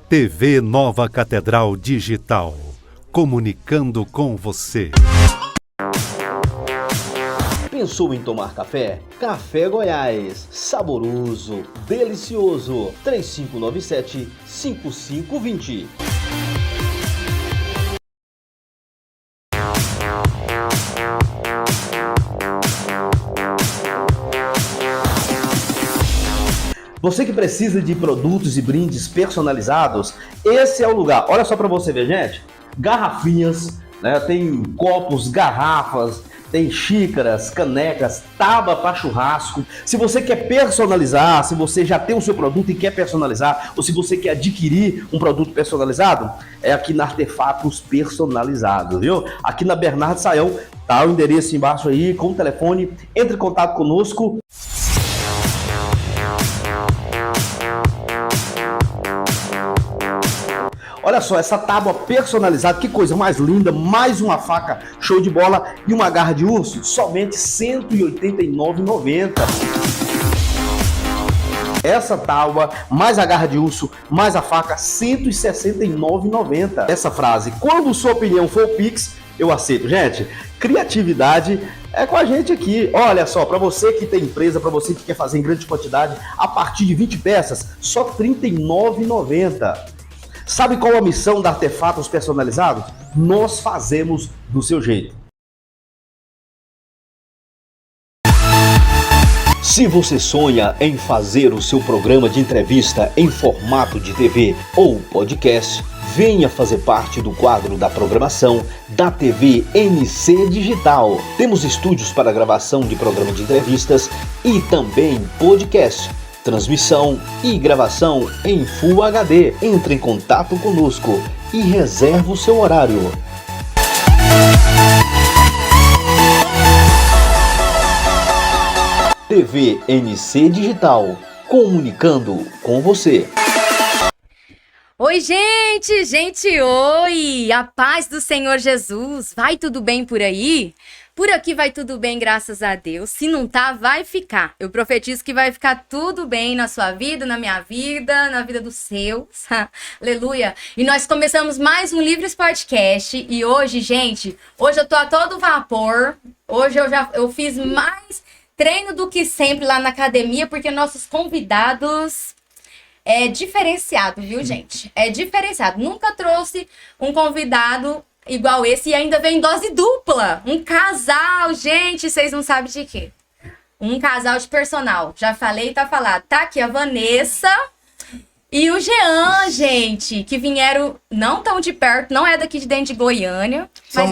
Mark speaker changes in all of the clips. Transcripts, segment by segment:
Speaker 1: TV Nova Catedral Digital, comunicando com você.
Speaker 2: Pensou em tomar café? Café Goiás, saboroso, delicioso. 3597-5520. Você que precisa de produtos e brindes personalizados, esse é o lugar. Olha só para você ver, gente. Garrafinhas, né? Tem copos, garrafas, tem xícaras, canecas, tábua para churrasco. Se você quer personalizar, se você já tem o seu produto e quer personalizar, ou se você quer adquirir um produto personalizado, é aqui na Artefatos Personalizados, viu? Aqui na Bernardo Saião, tá o endereço embaixo aí, com o telefone. Entre em contato conosco. Olha só, essa tábua personalizada, que coisa mais linda, mais uma faca show de bola e uma garra de urso, somente R$ 189,90. Essa tábua, mais a garra de urso, mais a faca, R$ 169,90. Essa frase, quando sua opinião for o Pix, eu aceito. Gente, criatividade é com a gente aqui. Olha só, para você que tem empresa, para você que quer fazer em grande quantidade, a partir de 20 peças, só R$ 39,90. Sabe qual a missão da Artefatos Personalizados? Nós fazemos do seu jeito. Se você sonha em fazer o seu programa de entrevista em formato de TV ou podcast, venha fazer parte do quadro da programação da TV NC Digital. Temos estúdios para gravação de programa de entrevistas e também podcast. Transmissão e gravação em Full HD. Entre em contato conosco e reserve o seu horário. TV NC Digital, comunicando com você.
Speaker 3: Oi, gente, oi! A paz do Senhor Jesus. Vai tudo bem por aí? Por aqui vai tudo bem, graças a Deus. Se não tá, vai ficar. Eu profetizo que vai ficar tudo bem na sua vida, na minha vida, na vida dos seus. Aleluia! E nós começamos mais um Livres Podcast. E hoje, gente, hoje eu tô a todo vapor. Hoje eu fiz mais treino do que sempre lá na academia, porque nossos convidados é diferenciado, viu, gente? É diferenciado. Nunca trouxe um convidado igual esse e ainda vem dose dupla. Um casal, gente, vocês não sabem de quê. Um casal de personal. Já falei, tá falado. Tá aqui a Vanessa e o Jean, gente, que vieram não tão de perto, não é daqui de dentro de Goiânia. São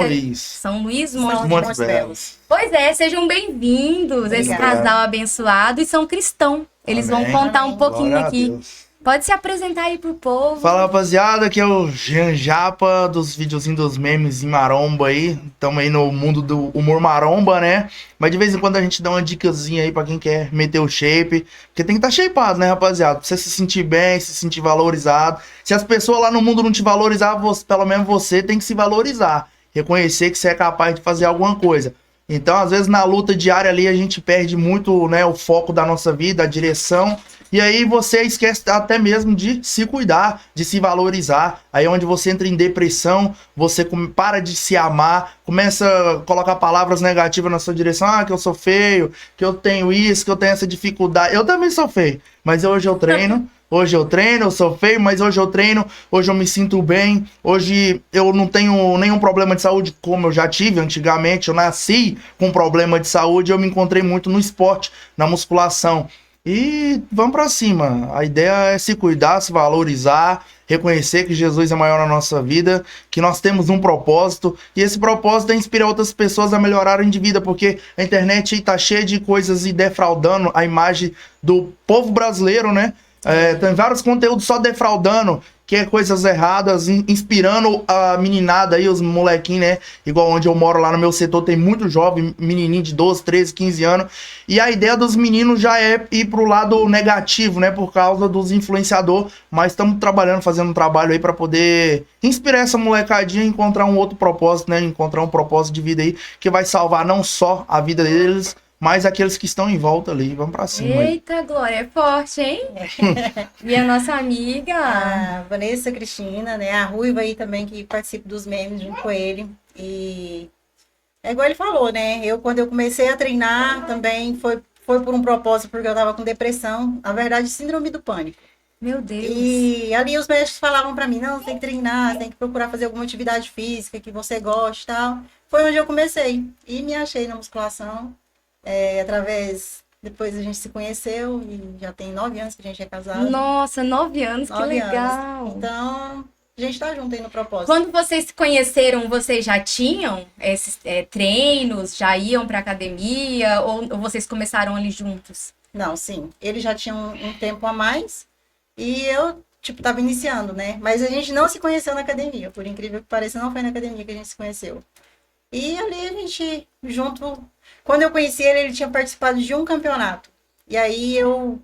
Speaker 3: Luís, Montes Belos. Pois é, sejam bem-vindos. Esse casal abençoado e são cristãos. Eles vão contar um pouquinho aqui. Pode se apresentar aí pro povo.
Speaker 4: Fala, rapaziada, aqui é o Jean Japa, dos videozinhos dos memes em maromba aí. Tamo aí no mundo do humor maromba, né? Mas de vez em quando a gente dá uma dicasinha aí pra quem quer meter o shape. Porque tem que estar shapeado, né, rapaziada? Pra você se sentir bem, se sentir valorizado. Se as pessoas lá no mundo não te valorizar, pelo menos você tem que se valorizar. Reconhecer que você é capaz de fazer alguma coisa. Então, às vezes, na luta diária ali, a gente perde muito, né, o foco da nossa vida, a direção. E aí você esquece até mesmo de se cuidar, de se valorizar. Aí é onde você entra em depressão, você para de se amar, começa a colocar palavras negativas na sua direção. Ah, que eu sou feio, que eu tenho isso, que eu tenho essa dificuldade. Eu também sou feio, mas hoje eu treino. Hoje eu treino, eu sou feio, mas hoje eu treino, hoje eu me sinto bem, hoje eu não tenho nenhum problema de saúde como eu já tive antigamente, eu nasci com problema de saúde, eu me encontrei muito no esporte, na musculação. E vamos pra cima, a ideia é se cuidar, se valorizar, reconhecer que Jesus é maior na nossa vida, que nós temos um propósito, e esse propósito é inspirar outras pessoas a melhorarem de vida, porque a internet tá cheia de coisas e defraudando a imagem do povo brasileiro, né? Tem vários conteúdos só defraudando, que é coisas erradas, inspirando a meninada aí, os molequinhos, né? Igual onde eu moro lá no meu setor, tem muito jovem, menininho de 12, 13, 15 anos. E a ideia dos meninos já é ir pro lado negativo, né? Por causa dos influenciadores. Mas estamos trabalhando, fazendo um trabalho aí para poder inspirar essa molecadinha a encontrar um outro propósito, né? Encontrar um propósito de vida aí que vai salvar não só a vida deles, mas aqueles que estão em volta ali, vamos pra cima.
Speaker 3: Eita, Glória, é forte, hein? E a nossa amiga?
Speaker 5: A Vanessa Cristina, né? A Ruiva aí também, que participa dos memes junto com ele. E é igual ele falou, né? Quando eu comecei a treinar, também foi por um propósito, porque eu tava com depressão. Na verdade, síndrome do pânico.
Speaker 3: Meu Deus.
Speaker 5: E ali os médicos falavam pra mim, não, você tem que treinar, você tem que procurar fazer alguma atividade física que você goste e tal. Foi onde eu comecei. E me achei na musculação. Depois a gente se conheceu e já tem 9 anos que a gente é casado.
Speaker 3: Nossa, 9 anos, que
Speaker 5: 9 anos.
Speaker 3: legal.
Speaker 5: Então, a gente tá junto aí no propósito.
Speaker 3: Quando vocês se conheceram, vocês já tinham esses treinos, já iam pra academia, ou vocês começaram ali juntos?
Speaker 5: Não, sim. Ele já tinha um tempo a mais e eu, tava iniciando, né? Mas a gente não se conheceu na academia. Por incrível que pareça, não foi na academia que a gente se conheceu. E ali a gente, junto... Quando eu conheci ele, ele tinha participado de um campeonato. E aí eu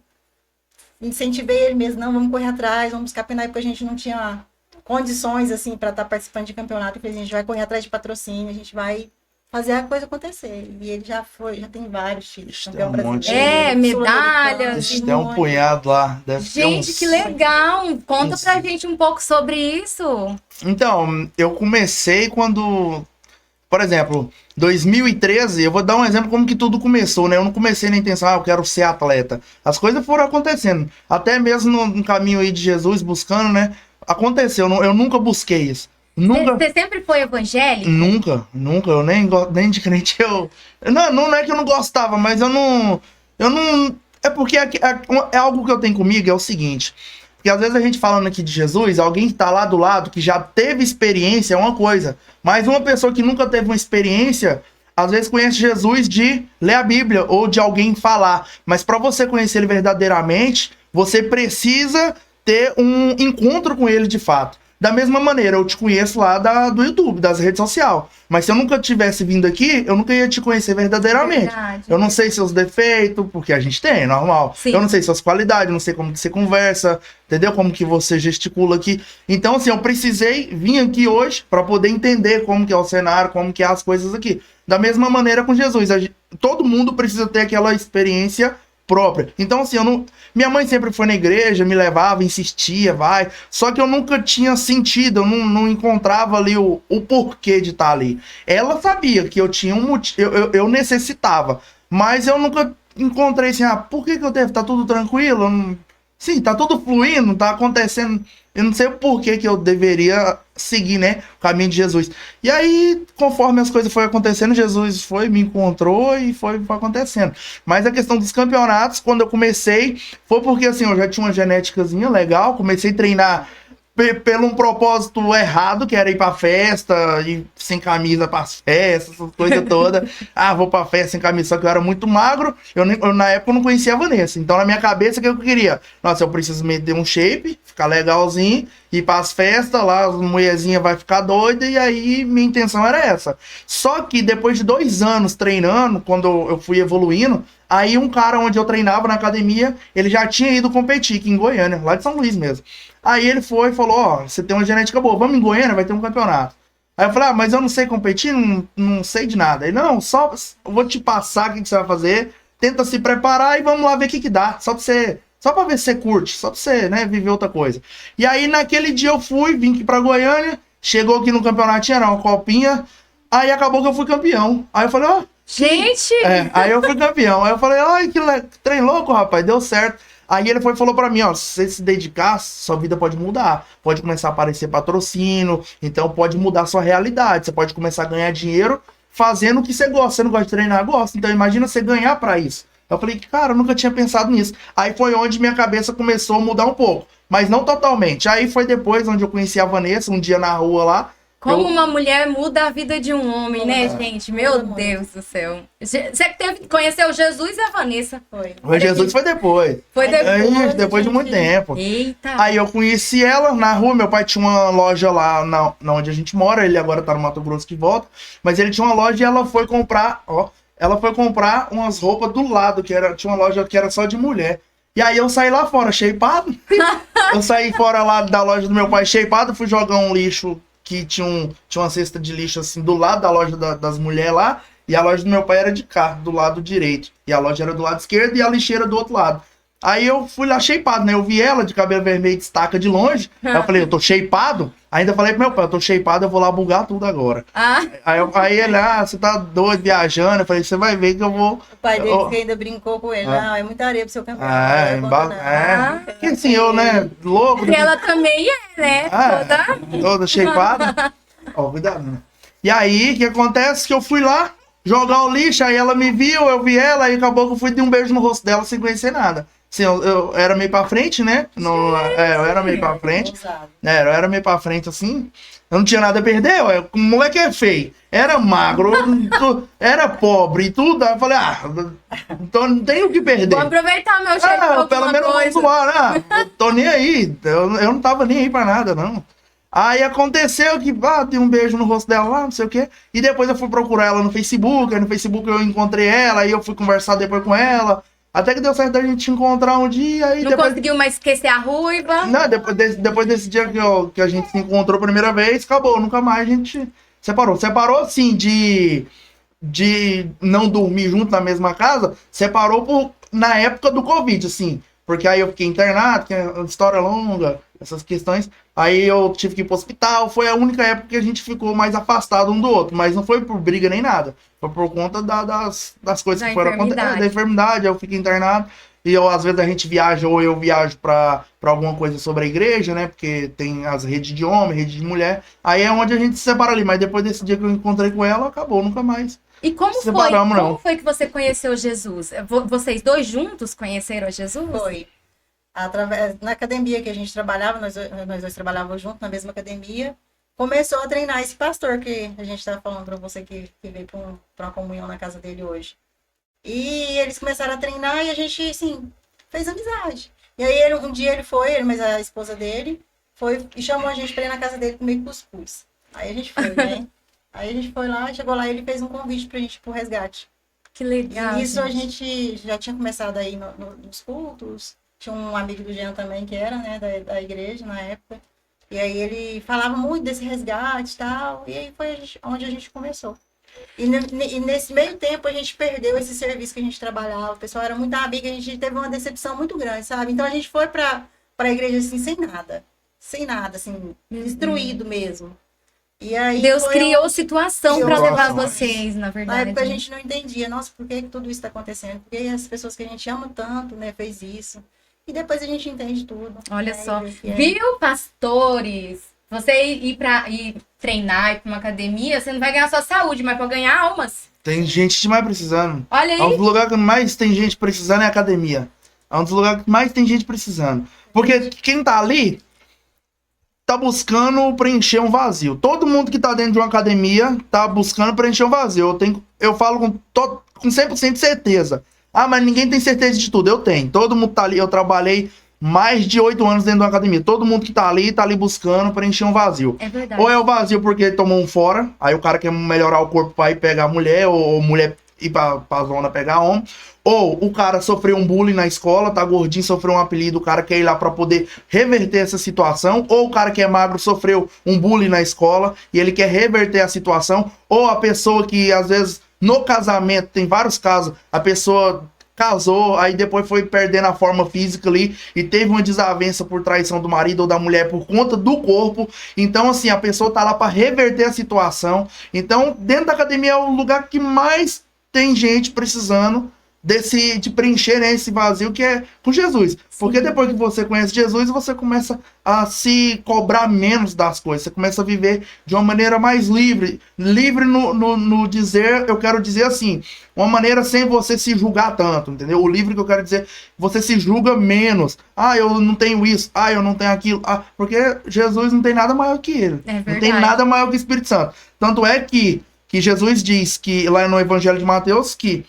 Speaker 5: incentivei ele mesmo, não, vamos correr atrás, vamos buscar penal, porque a gente não tinha condições, assim, para estar participando de campeonato. Eu falei, a gente vai correr atrás de patrocínio, a gente vai fazer a coisa acontecer. E ele já tem vários títulos, campeão brasileiro.
Speaker 3: Medalhas.
Speaker 4: Tem um punhado lá.
Speaker 3: Gente, que legal! Conta pra gente um pouco sobre isso.
Speaker 4: Então, eu comecei quando... Por exemplo, 2013, eu vou dar um exemplo como que tudo começou, né? Eu não comecei na intenção, eu quero ser atleta. As coisas foram acontecendo. Até mesmo no caminho aí de Jesus, buscando, né? Aconteceu, eu nunca busquei isso.
Speaker 3: Você sempre foi evangélico?
Speaker 4: Nunca. Eu nem de crente eu... Não é que eu não gostava, mas eu não... É porque é algo que eu tenho comigo, é o seguinte... Porque às vezes a gente falando aqui de Jesus, alguém que tá lá do lado, que já teve experiência, é uma coisa. Mas uma pessoa que nunca teve uma experiência, às vezes conhece Jesus de ler a Bíblia ou de alguém falar. Mas para você conhecer ele verdadeiramente, você precisa ter um encontro com ele de fato. Da mesma maneira, eu te conheço lá do YouTube, das redes sociais. Mas se eu nunca tivesse vindo aqui, eu nunca ia te conhecer verdadeiramente.
Speaker 3: Verdade.
Speaker 4: Eu não sei seus defeitos, porque a gente tem, normal.
Speaker 3: Sim.
Speaker 4: Eu não sei suas qualidades, não sei como que você conversa, entendeu? Como que você gesticula aqui. Então, assim, eu precisei vir aqui hoje para poder entender como que é o cenário, como que é as coisas aqui. Da mesma maneira com Jesus. Todo mundo precisa ter aquela experiência própria. Então, assim, minha mãe sempre foi na igreja, me levava, insistia, vai. Só que eu nunca tinha sentido, eu não encontrava ali o porquê de estar ali. Ela sabia que eu tinha um motivo, eu necessitava, mas eu nunca encontrei assim, por que eu devo? Tá tudo tranquilo? Sim, tá tudo fluindo, tá acontecendo. Eu não sei o porquê que eu deveria seguir, né, o caminho de Jesus. E aí, conforme as coisas foram acontecendo, Jesus me encontrou e foi acontecendo. Mas a questão dos campeonatos, quando eu comecei, foi porque assim, eu já tinha uma genéticazinha legal, comecei a treinar pelo um propósito errado, que era ir pra festa, ir sem camisa pras festas, essas coisas todas. Vou pra festa sem camisa, só que eu era muito magro, eu na época eu não conhecia a Vanessa. Então na minha cabeça, o que eu queria? Nossa, eu preciso meter um shape, ficar legalzinho, ir pras festas, lá as mulherzinhas vai ficar doida, e aí minha intenção era essa. Só que depois de 2 anos treinando, quando eu fui evoluindo, aí um cara onde eu treinava na academia, ele já tinha ido competir aqui em Goiânia, lá de São Luís mesmo. Aí ele foi e falou, você tem uma genética boa, vamos em Goiânia, vai ter um campeonato. Aí eu falei, mas eu não sei competir, não sei de nada. Ele, não, só vou te passar o que você vai fazer, tenta se preparar e vamos lá ver o que dá, só pra ver se você curte, só pra você, né, viver outra coisa. E aí naquele dia eu vim aqui pra Goiânia, chegou aqui no campeonatinho, era uma copinha, aí acabou que eu fui campeão. Aí eu falei,
Speaker 3: gente!
Speaker 4: Aí eu fui campeão. Aí eu falei, ai, que trem louco, rapaz, deu certo. Aí ele falou pra mim, se você se dedicar, sua vida pode mudar. Pode começar a aparecer patrocínio, então pode mudar a sua realidade. Você pode começar a ganhar dinheiro fazendo o que você gosta. Você não gosta de treinar? Gosta. Então imagina você ganhar pra isso. Eu falei, cara, eu nunca tinha pensado nisso. Aí foi onde minha cabeça começou a mudar um pouco. Mas não totalmente. Aí foi depois onde eu conheci a Vanessa, um dia na rua lá.
Speaker 3: Como uma mulher muda a vida de um homem, né, gente? Meu Deus do céu. Você conheceu Jesus e a Vanessa?
Speaker 5: Foi.
Speaker 4: O Jesus foi depois.
Speaker 3: Foi depois.
Speaker 4: Depois de muito tempo.
Speaker 3: Eita.
Speaker 4: Aí eu conheci ela na rua. Meu pai tinha uma loja lá na onde a gente mora. Ele agora tá no Mato Grosso que volta. Mas ele tinha uma loja e ela foi comprar, umas roupas do lado, tinha uma loja que era só de mulher. E aí eu saí lá fora, shapeado. Eu saí fora lá da loja do meu pai, shapeado, fui jogar um lixo que tinha uma cesta de lixo assim do lado da loja das mulheres lá. e a loja do meu pai era de cá, do lado direito. E a loja era do lado esquerdo e a lixeira do outro lado. Aí eu fui lá shapeado, né? Eu vi ela de cabelo vermelho de estaca de longe. Aí eu falei, eu tô shapeado? Ainda falei pro meu pai, eu tô shapeado, eu vou lá bugar tudo agora. Aí ele, você tá doido, viajando. Eu falei, você vai ver que eu vou...
Speaker 5: O pai dele que ainda brincou com ele. Não, é muita areia pro seu campeão.
Speaker 4: Porque assim, eu, né, louco...
Speaker 3: Porque ela também né?
Speaker 4: Toda shapeada. Ó, cuidado, né? E aí, o que acontece? Que eu fui lá jogar o lixo, aí ela me viu, eu vi ela, aí acabou que eu fui dar um beijo no rosto dela sem conhecer nada. Assim, eu era meio pra frente, né? Eu era meio pra frente. Eu era meio pra frente, assim. Eu não tinha nada a perder. O moleque é feio. Era magro, era pobre e tudo. Aí eu falei, então não tenho o que perder.
Speaker 3: Vou aproveitar meu jeito.
Speaker 4: Pelo menos vamos zoar, tô nem aí. Eu não tava nem aí pra nada, não. Aí aconteceu que dei um beijo no rosto dela lá, não sei o quê. E depois eu fui procurar ela no Facebook. Aí no Facebook eu encontrei ela. Aí eu fui conversar depois com ela. Até que deu certo da gente encontrar um dia. Aí
Speaker 3: não depois... conseguiu mais esquecer a ruiva?
Speaker 4: Não, depois desse dia que a gente se encontrou a primeira vez, acabou. Nunca mais a gente separou. Separou, assim, de não dormir junto na mesma casa. Separou na época do Covid, assim. Porque aí eu fiquei internado, que é uma história longa, essas questões. Aí eu tive que ir pro hospital. Foi a única época que a gente ficou mais afastado um do outro. Mas não foi por briga nem nada. Foi por conta das coisas que foram acontecendo. Da enfermidade, eu fiquei internado. E às vezes a gente viaja, ou eu viajo pra alguma coisa sobre a igreja, né? Porque tem as redes de homem, rede de mulher. Aí é onde a gente se separa ali. Mas depois desse dia que eu encontrei com ela, acabou, nunca mais.
Speaker 3: E como foi que você conheceu Jesus? Vocês dois juntos conheceram Jesus?
Speaker 5: Foi. Na academia que a gente trabalhava, nós dois trabalhávamos juntos na mesma academia, começou a treinar esse pastor que a gente estava falando para você que veio para uma comunhão na casa dele hoje. E eles começaram a treinar e a gente, assim, fez amizade. E aí um dia mas a esposa dele foi e chamou a gente para ir na casa dele comer cuscuz. Aí a gente foi, né? Aí a gente foi lá, chegou lá e ele fez um convite pra gente ir pro resgate.
Speaker 3: Que legal.
Speaker 5: E isso a gente já tinha começado aí nos cultos. Tinha um amigo do Jean também que era, né, da igreja na época. E aí ele falava muito desse resgate e tal. E aí foi onde a gente começou. E nesse meio tempo a gente perdeu esse serviço que a gente trabalhava. O pessoal era muito amigo, a gente teve uma decepção muito grande, sabe? Então a gente foi pra igreja assim, sem nada, assim, destruído mesmo. E aí
Speaker 3: Deus criou situação para levar vocês, na verdade.
Speaker 5: Na época a gente não entendia, nossa, por que tudo isso está acontecendo? Por que as pessoas que a gente ama tanto, né, fez isso? E depois a gente entende tudo.
Speaker 3: Olha só, viu, pastores? Você ir treinar, ir para uma academia, você não vai ganhar só saúde, mas para ganhar almas.
Speaker 4: Tem gente demais precisando.
Speaker 3: Olha aí.
Speaker 4: É um dos lugares que mais tem gente precisando é a academia. É um dos lugares que mais tem gente precisando. Porque quem tá ali tá buscando preencher um vazio. Todo mundo que tá dentro de uma academia tá buscando preencher um vazio. Eu falo com 100% de certeza. Mas ninguém tem certeza de tudo. Eu tenho. Todo mundo tá ali. Eu trabalhei mais de 8 anos dentro de uma academia. Todo mundo que tá ali buscando preencher um vazio.
Speaker 3: É verdade.
Speaker 4: Ou é o vazio porque ele tomou um fora, aí o cara quer melhorar o corpo pra ir pegar a mulher, ou mulher ir pra zona pegar homem. Ou o cara sofreu um bullying na escola, tá gordinho, sofreu um apelido, o cara quer ir lá pra poder reverter essa situação. Ou o cara que é magro sofreu um bullying na escola e ele quer reverter a situação. Ou a pessoa que, às vezes, no casamento, tem vários casos, a pessoa casou, aí depois foi perdendo a forma física ali e teve uma desavença por traição do marido ou da mulher por conta do corpo. Então, assim, a pessoa tá lá pra reverter a situação. Então, dentro da academia é o lugar que mais tem gente precisando de preencher, né, esse vazio que é com Jesus. Porque depois que você conhece Jesus, você começa a se cobrar menos das coisas. Você começa a viver de uma maneira mais livre. Livre no dizer, eu quero dizer assim, uma maneira sem você se julgar tanto, entendeu? O livre que eu quero dizer, você se julga menos. Eu não tenho isso. Eu não tenho aquilo. Porque Jesus não tem nada maior que ele. Não tem nada maior que o Espírito Santo. Tanto é que Jesus diz que lá no Evangelho de Mateus que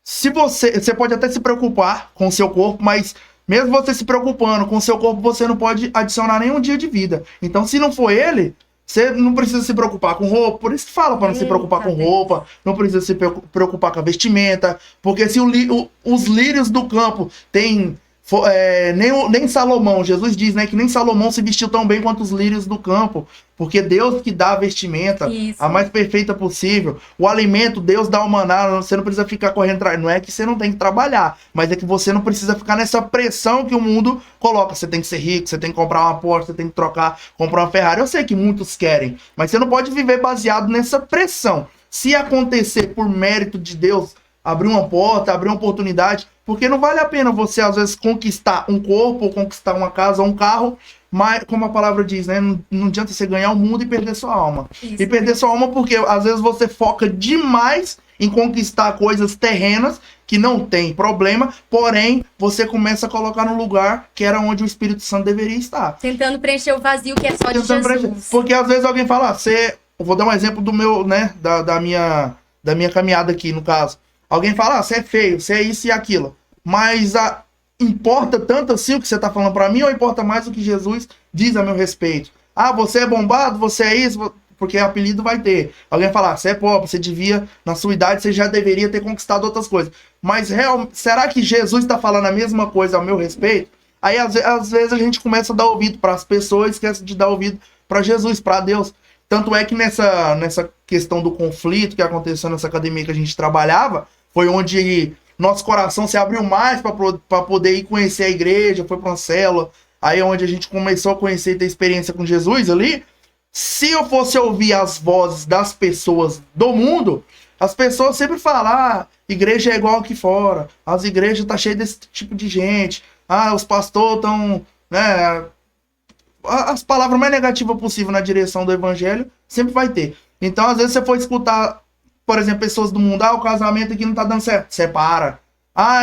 Speaker 4: se você pode até se preocupar com o seu corpo, mas mesmo você se preocupando com o seu corpo, você não pode adicionar nenhum dia de vida. Então, se não for ele, você não precisa se preocupar com roupa. Por isso que fala para não se preocupar com roupa, não precisa se preocupar com a vestimenta, porque se os lírios do campo têm Nem Salomão, Jesus diz, né, que nem Salomão se vestiu tão bem quanto os lírios do campo, porque Deus que dá a vestimenta
Speaker 3: Isso.
Speaker 4: a mais perfeita possível. O alimento, Deus dá o maná, você não precisa ficar correndo atrás. Não é que você não tem que trabalhar, mas é que você não precisa ficar nessa pressão que o mundo coloca. Você tem que ser rico, você tem que comprar uma Porsche, você tem que comprar uma Ferrari. Eu sei que muitos querem, mas você não pode viver baseado nessa pressão. Se acontecer por mérito de Deus, abrir uma porta, abrir uma oportunidade, porque não vale a pena você, às vezes, conquistar um corpo, ou conquistar uma casa, ou um carro, mas, como a palavra diz, né? Não adianta você ganhar o mundo e perder sua alma.
Speaker 3: Isso.
Speaker 4: E perder sua alma porque, às vezes, você foca demais em conquistar coisas terrenas, que não tem problema, porém, você começa a colocar no lugar que era onde o Espírito Santo deveria estar.
Speaker 3: Tentando preencher o vazio que é só de
Speaker 4: Tentando preencher.
Speaker 3: Jesus.
Speaker 4: Porque, às vezes, alguém fala, eu vou dar um exemplo do meu, né, da minha caminhada aqui, no caso. Alguém fala, você é feio, você é isso e aquilo. Mas importa tanto assim o que você está falando para mim, ou importa mais o que Jesus diz a meu respeito? Ah, você é bombado, você é isso, porque apelido vai ter. Alguém fala, você é pobre, você devia, na sua idade, você já deveria ter conquistado outras coisas. Mas será que Jesus está falando a mesma coisa ao meu respeito? Aí, às vezes, a gente começa a dar ouvido para as pessoas, esquece de dar ouvido para Jesus, para Deus. Tanto é que nessa questão do conflito que aconteceu nessa academia que a gente trabalhava, foi onde nosso coração se abriu mais para poder ir conhecer a igreja, foi para uma célula, aí é onde a gente começou a conhecer e ter experiência com Jesus ali. Se eu fosse ouvir as vozes das pessoas do mundo, as pessoas sempre falam, igreja é igual aqui fora, as igrejas estão cheias desse tipo de gente, os pastores estão, né, as palavras mais negativas possível na direção do evangelho, sempre vai ter. Então, às vezes, você for escutar, por exemplo, pessoas do mundo, o casamento aqui não tá dando certo, separa.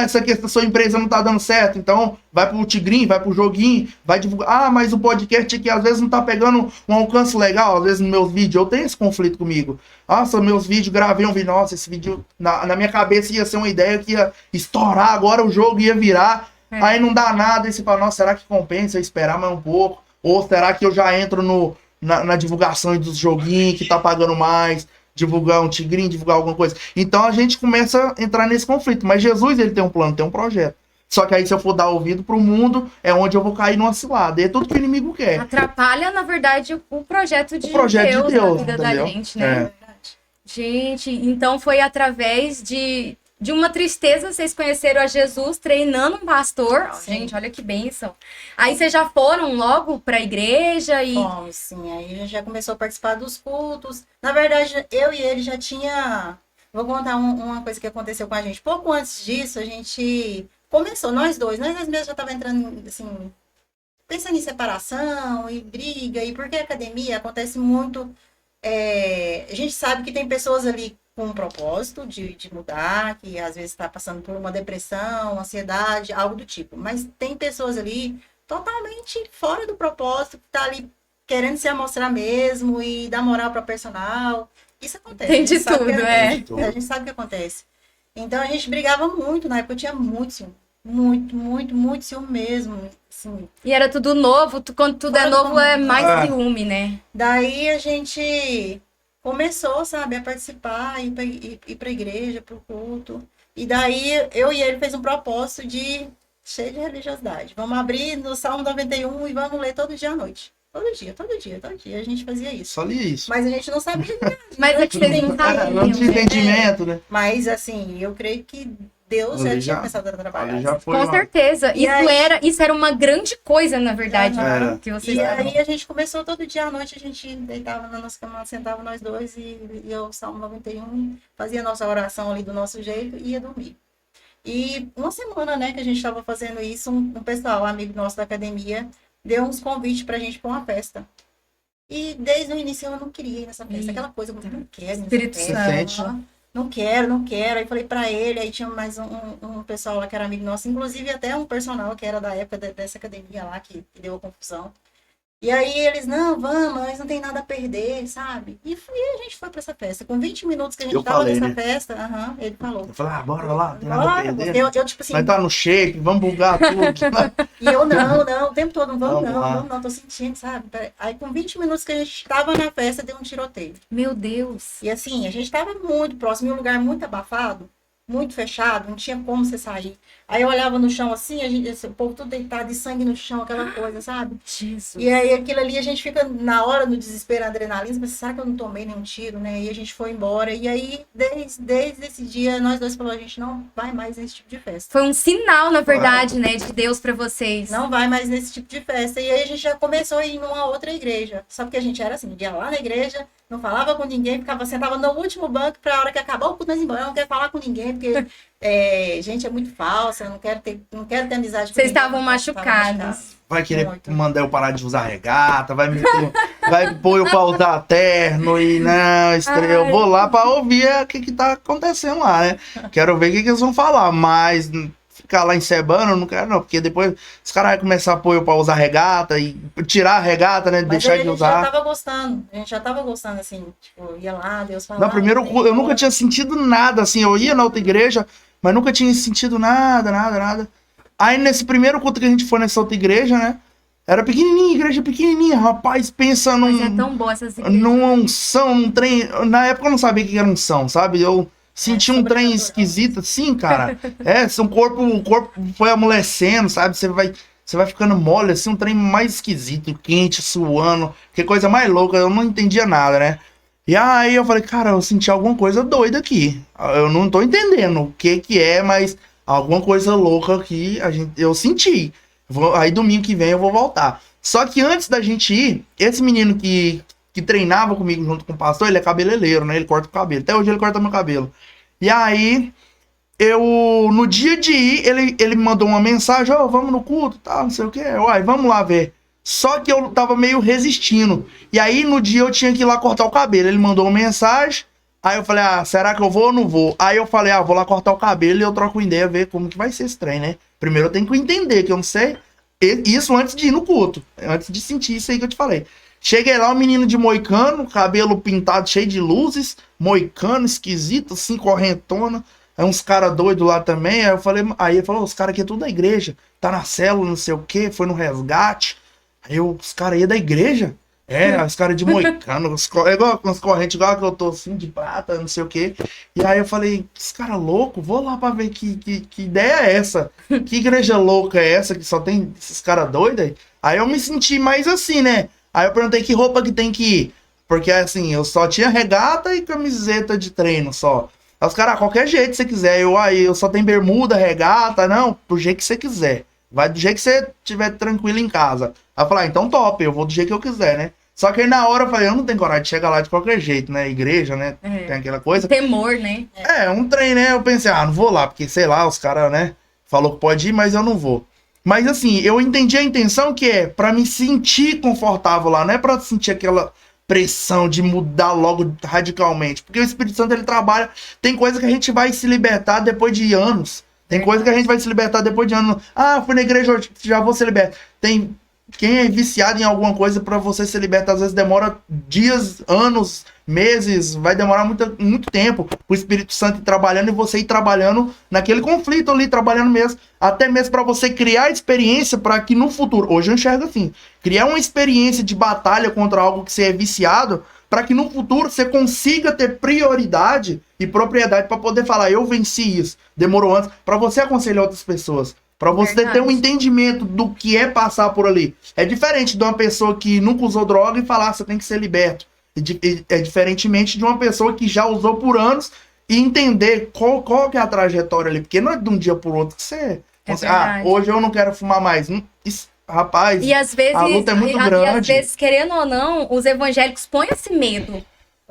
Speaker 4: Essa aqui, sua empresa não tá dando certo, então vai pro Tigrinho, vai pro joguinho, vai divulgar. Mas o podcast aqui às vezes não tá pegando um alcance legal, às vezes nos meus vídeos, eu tenho esse conflito comigo. Nossa, meus vídeos, gravei um vídeo, nossa, esse vídeo na minha cabeça ia ser uma ideia que ia estourar, agora o jogo ia virar, aí não dá nada, e você fala, nossa, será que compensa eu esperar mais um pouco? Ou será que eu já entro na divulgação dos joguinhos que tá pagando mais? Divulgar um tigrinho, divulgar alguma coisa. Então a gente começa a entrar nesse conflito. Mas Jesus, ele tem um plano, tem um projeto. Só que aí se eu for dar ouvido pro mundo, é onde eu vou cair numa cilada. E é tudo que o inimigo quer.
Speaker 3: Atrapalha, na verdade, o projeto de
Speaker 4: Deus
Speaker 3: na vida da
Speaker 4: entendeu?
Speaker 3: gente, né? Gente, então foi através de uma tristeza vocês conheceram a Jesus treinando um pastor.
Speaker 5: Sim.
Speaker 3: Gente, olha que bênção. Aí vocês já foram logo pra igreja e...
Speaker 5: Fomos, sim. Aí a gente já começou a participar dos cultos. Na verdade, eu e ele já tinha... Vou contar uma coisa que aconteceu com a gente. Pouco antes disso, a gente começou, nós dois mesmos já tava entrando, assim, pensando em separação e briga. E porque a academia acontece muito... a gente sabe que tem pessoas ali com um propósito de mudar, que às vezes está passando por uma depressão, ansiedade, algo do tipo. Mas tem pessoas ali totalmente fora do propósito, que tá ali querendo se amostrar mesmo e dar moral para personal. Isso acontece.
Speaker 3: Tem de tudo,
Speaker 5: A gente sabe o que acontece. Então a gente brigava muito, na época eu tinha muito ciúme. Muito ciúme mesmo. Assim.
Speaker 3: E era tudo novo, quando tudo é novo é mais ciúme, né?
Speaker 5: Daí a gente começou, sabe, a participar, ir pra igreja, pro culto. E daí eu e ele fez um propósito cheio de religiosidade. Vamos abrir no Salmo 91 e vamos ler todo dia à noite. Todo dia a gente fazia isso.
Speaker 4: Só li isso.
Speaker 5: Mas a gente não sabia.
Speaker 3: Mas é que vocês não sabiam,
Speaker 4: não tinha entendimento, né?
Speaker 5: Mas assim, eu creio que Deus já tinha começado a trabalhar.
Speaker 4: Já foi
Speaker 3: Com certeza. Isso era uma grande coisa, na verdade, que vocês
Speaker 5: E aí a gente começou todo dia à noite, a gente deitava na nossa cama, sentava nós dois e ia o Salmo 91, fazia a nossa oração ali do nosso jeito e ia dormir. E uma semana, né, que a gente estava fazendo isso, um pessoal, amigo nosso da academia, deu uns convites pra gente pra uma festa. E desde o início eu não queria ir nessa festa. Aquela coisa, eu não quero
Speaker 3: Espírito
Speaker 5: Santo. Não quero. Aí falei pra ele, aí tinha mais um pessoal lá que era amigo nosso, inclusive até um personal que era da época dessa academia lá, que deu a confusão. E aí eles, não, vamos, nós não tem nada a perder, sabe? E a gente foi pra essa festa. Com 20 minutos que a gente tava nessa festa, ele falou.
Speaker 4: Eu falei, bora lá, não tem nada a perder.
Speaker 5: Eu tipo assim...
Speaker 4: Vai estar no shape, vamos bugar tudo.
Speaker 5: E eu, não, o tempo todo, vamos não, tô sentindo, sabe? Aí com 20 minutos que a gente tava na festa, deu um tiroteio.
Speaker 3: Meu Deus.
Speaker 5: E assim, a gente tava muito próximo, em um lugar muito abafado. muito fechado, não tinha como você sair. Aí eu olhava no chão assim, o povo tudo deitado, e sangue no chão, aquela coisa, sabe?
Speaker 3: Jesus.
Speaker 5: E aí aquilo ali a gente fica na hora, no desespero, adrenalina, mas será que eu não tomei nenhum tiro, né? E a gente foi embora. E aí, desde esse dia, nós dois falamos, a gente não vai mais nesse tipo de festa.
Speaker 3: Foi um sinal, na verdade, né, de Deus pra vocês.
Speaker 5: Não vai mais nesse tipo de festa. E aí a gente já começou a ir numa outra igreja. Só porque a gente era assim, ia lá na igreja, não falava com ninguém, sentava no último banco pra hora que acabar o culto, nós ir embora. Eu não quero falar com ninguém, porque gente é muito falsa, eu não quero ter amizade com
Speaker 3: Vocês
Speaker 5: ninguém.
Speaker 3: estavam machucados.
Speaker 4: Vai querer
Speaker 5: Muito.
Speaker 4: mandar eu parar de usar regata, vai pôr eu pra usar terno e não, eu vou lá pra ouvir o que tá acontecendo lá, né? Quero ver o que eles vão falar, mas ficar lá encebando, eu não quero não, porque depois os caras vão começar a pôr eu pra usar regata e tirar a regata, né?
Speaker 5: Mas
Speaker 4: Deixar
Speaker 5: aí
Speaker 4: de usar.
Speaker 5: a gente já tava gostando, assim, tipo, ia lá, Deus falava.
Speaker 4: No primeiro culto, eu nunca tinha sentido nada, assim, eu ia na outra igreja, mas nunca tinha sentido nada. Aí nesse primeiro culto que a gente foi nessa outra igreja, né? Era pequenininha, igreja pequenininha, rapaz, pensa
Speaker 3: Mas é tão boa essas igrejas.
Speaker 4: numa unção, num trem. Na época eu não sabia o que era unção, sabe? Eu senti um trem
Speaker 5: sobrenatural.
Speaker 4: esquisito, assim, cara. O corpo foi amolecendo, sabe? Você vai ficando mole, assim, um trem mais esquisito, quente, suando, que coisa mais louca, eu não entendia nada, né? E aí eu falei, cara, eu senti alguma coisa doida aqui. Eu não tô entendendo o que é, mas alguma coisa louca aqui eu senti. Aí domingo que vem eu vou voltar. Só que antes da gente ir, esse menino que treinava comigo junto com o pastor, ele é cabeleireiro, né? Ele corta o cabelo. Até hoje ele corta meu cabelo. E aí, no dia de ir, ele me mandou uma mensagem, vamos no culto, tal, não sei o que. Uai, vamos lá ver. Só que eu tava meio resistindo. E aí, no dia eu tinha que ir lá cortar o cabelo. Ele mandou uma mensagem. Aí eu falei, será que eu vou ou não vou? Aí eu falei, vou lá cortar o cabelo e eu troco ideia, ver como que vai ser esse trem, né? Primeiro eu tenho que entender, que eu não sei. Isso antes de ir no culto. Antes de sentir isso aí que eu te falei. Cheguei lá, um menino de moicano, cabelo pintado cheio de luzes, moicano, esquisito, assim, correntona. Aí uns caras doidos lá também. Aí ele falou, os caras aqui é tudo da igreja. Tá na célula, não sei o quê, foi no resgate. Aí os caras aí é da igreja? Os caras de moicano, igual umas correntes igual que eu tô assim, de prata, não sei o quê. E aí eu falei, esse cara louco, vou lá pra ver que ideia é essa? Que igreja louca é essa que só tem esses caras doidos aí? Aí eu me senti mais assim, né? Aí eu perguntei que roupa que tem que ir. Porque assim, eu só tinha regata e camiseta de treino só. Aí os caras, qualquer jeito que você quiser. Eu só tenho bermuda, regata, não, do jeito que você quiser. Vai do jeito que você estiver tranquilo em casa. Aí eu falei, então top, eu vou do jeito que eu quiser, né? Só que aí na hora eu falei, eu não tenho coragem de chegar lá de qualquer jeito, né? Igreja, né? Tem aquela coisa.
Speaker 3: Temor, né?
Speaker 4: Um trem, né? Eu pensei, não vou lá, porque sei lá, os caras, né? Falou que pode ir, mas eu não vou. Mas assim, eu entendi a intenção que é pra me sentir confortável lá, não é pra sentir aquela pressão de mudar logo radicalmente. Porque o Espírito Santo, ele trabalha, tem coisa que a gente vai se libertar depois de anos. Tem coisa que a gente vai se libertar depois de anos. Fui na igreja hoje, já vou ser liberto. Quem é viciado em alguma coisa, pra você ser liberto, às vezes demora dias, anos, meses, vai demorar muito tempo o Espírito Santo ir trabalhando e você ir trabalhando naquele conflito ali, trabalhando mesmo, até mesmo para você criar experiência para que no futuro, hoje eu enxergo assim, criar uma experiência de batalha contra algo que você é viciado, para que no futuro você consiga ter prioridade e propriedade para poder falar, eu venci isso, demorou antes, para você aconselhar outras pessoas. Pra você ter um entendimento do que é passar por ali. É diferente de uma pessoa que nunca usou droga e falar, você tem que ser liberto. É diferentemente de uma pessoa que já usou por anos e entender qual que é a trajetória ali. Porque não é de um dia por outro que você... hoje eu não quero fumar mais. Rapaz,
Speaker 3: e às vezes,
Speaker 4: a luta é muito grande.
Speaker 3: E às vezes, querendo ou não, os evangélicos põem esse medo.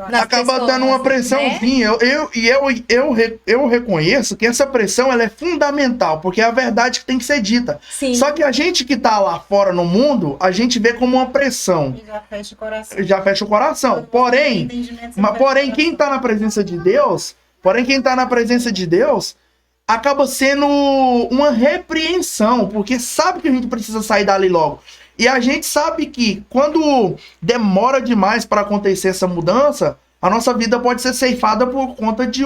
Speaker 4: Acaba dando uma pressãozinha, né? Eu reconheço que essa pressão ela é fundamental, porque é a verdade que tem que ser dita.
Speaker 3: Sim.
Speaker 4: Só que a gente que tá lá fora no mundo, a gente vê como uma pressão.
Speaker 5: E já fecha o coração.
Speaker 4: Porém, quem tá na presença de Deus, acaba sendo uma repreensão, porque sabe que a gente precisa sair dali logo. E a gente sabe que quando demora demais para acontecer essa mudança, a nossa vida pode ser ceifada por conta de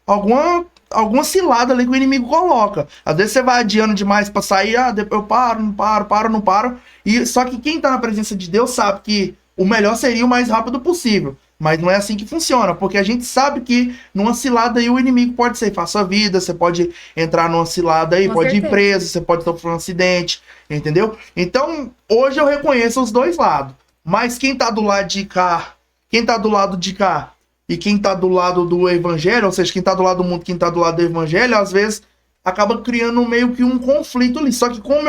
Speaker 4: alguma cilada ali que o inimigo coloca. Às vezes você vai adiando demais para sair, eu paro, não paro. Só que quem tá na presença de Deus sabe que o melhor seria o mais rápido possível. Mas não é assim que funciona, porque a gente sabe que numa cilada aí o inimigo pode ceifar sua vida, você pode entrar numa cilada aí,
Speaker 3: Com
Speaker 4: pode ir
Speaker 3: certeza.
Speaker 4: preso, você pode sofrer um acidente, entendeu? Então, hoje eu reconheço os dois lados. Mas quem tá do lado de cá, quem tá do lado de cá e quem tá do lado do evangelho, ou seja, quem tá do lado do mundo, quem tá do lado do evangelho, às vezes acaba criando meio que um conflito ali. Só que como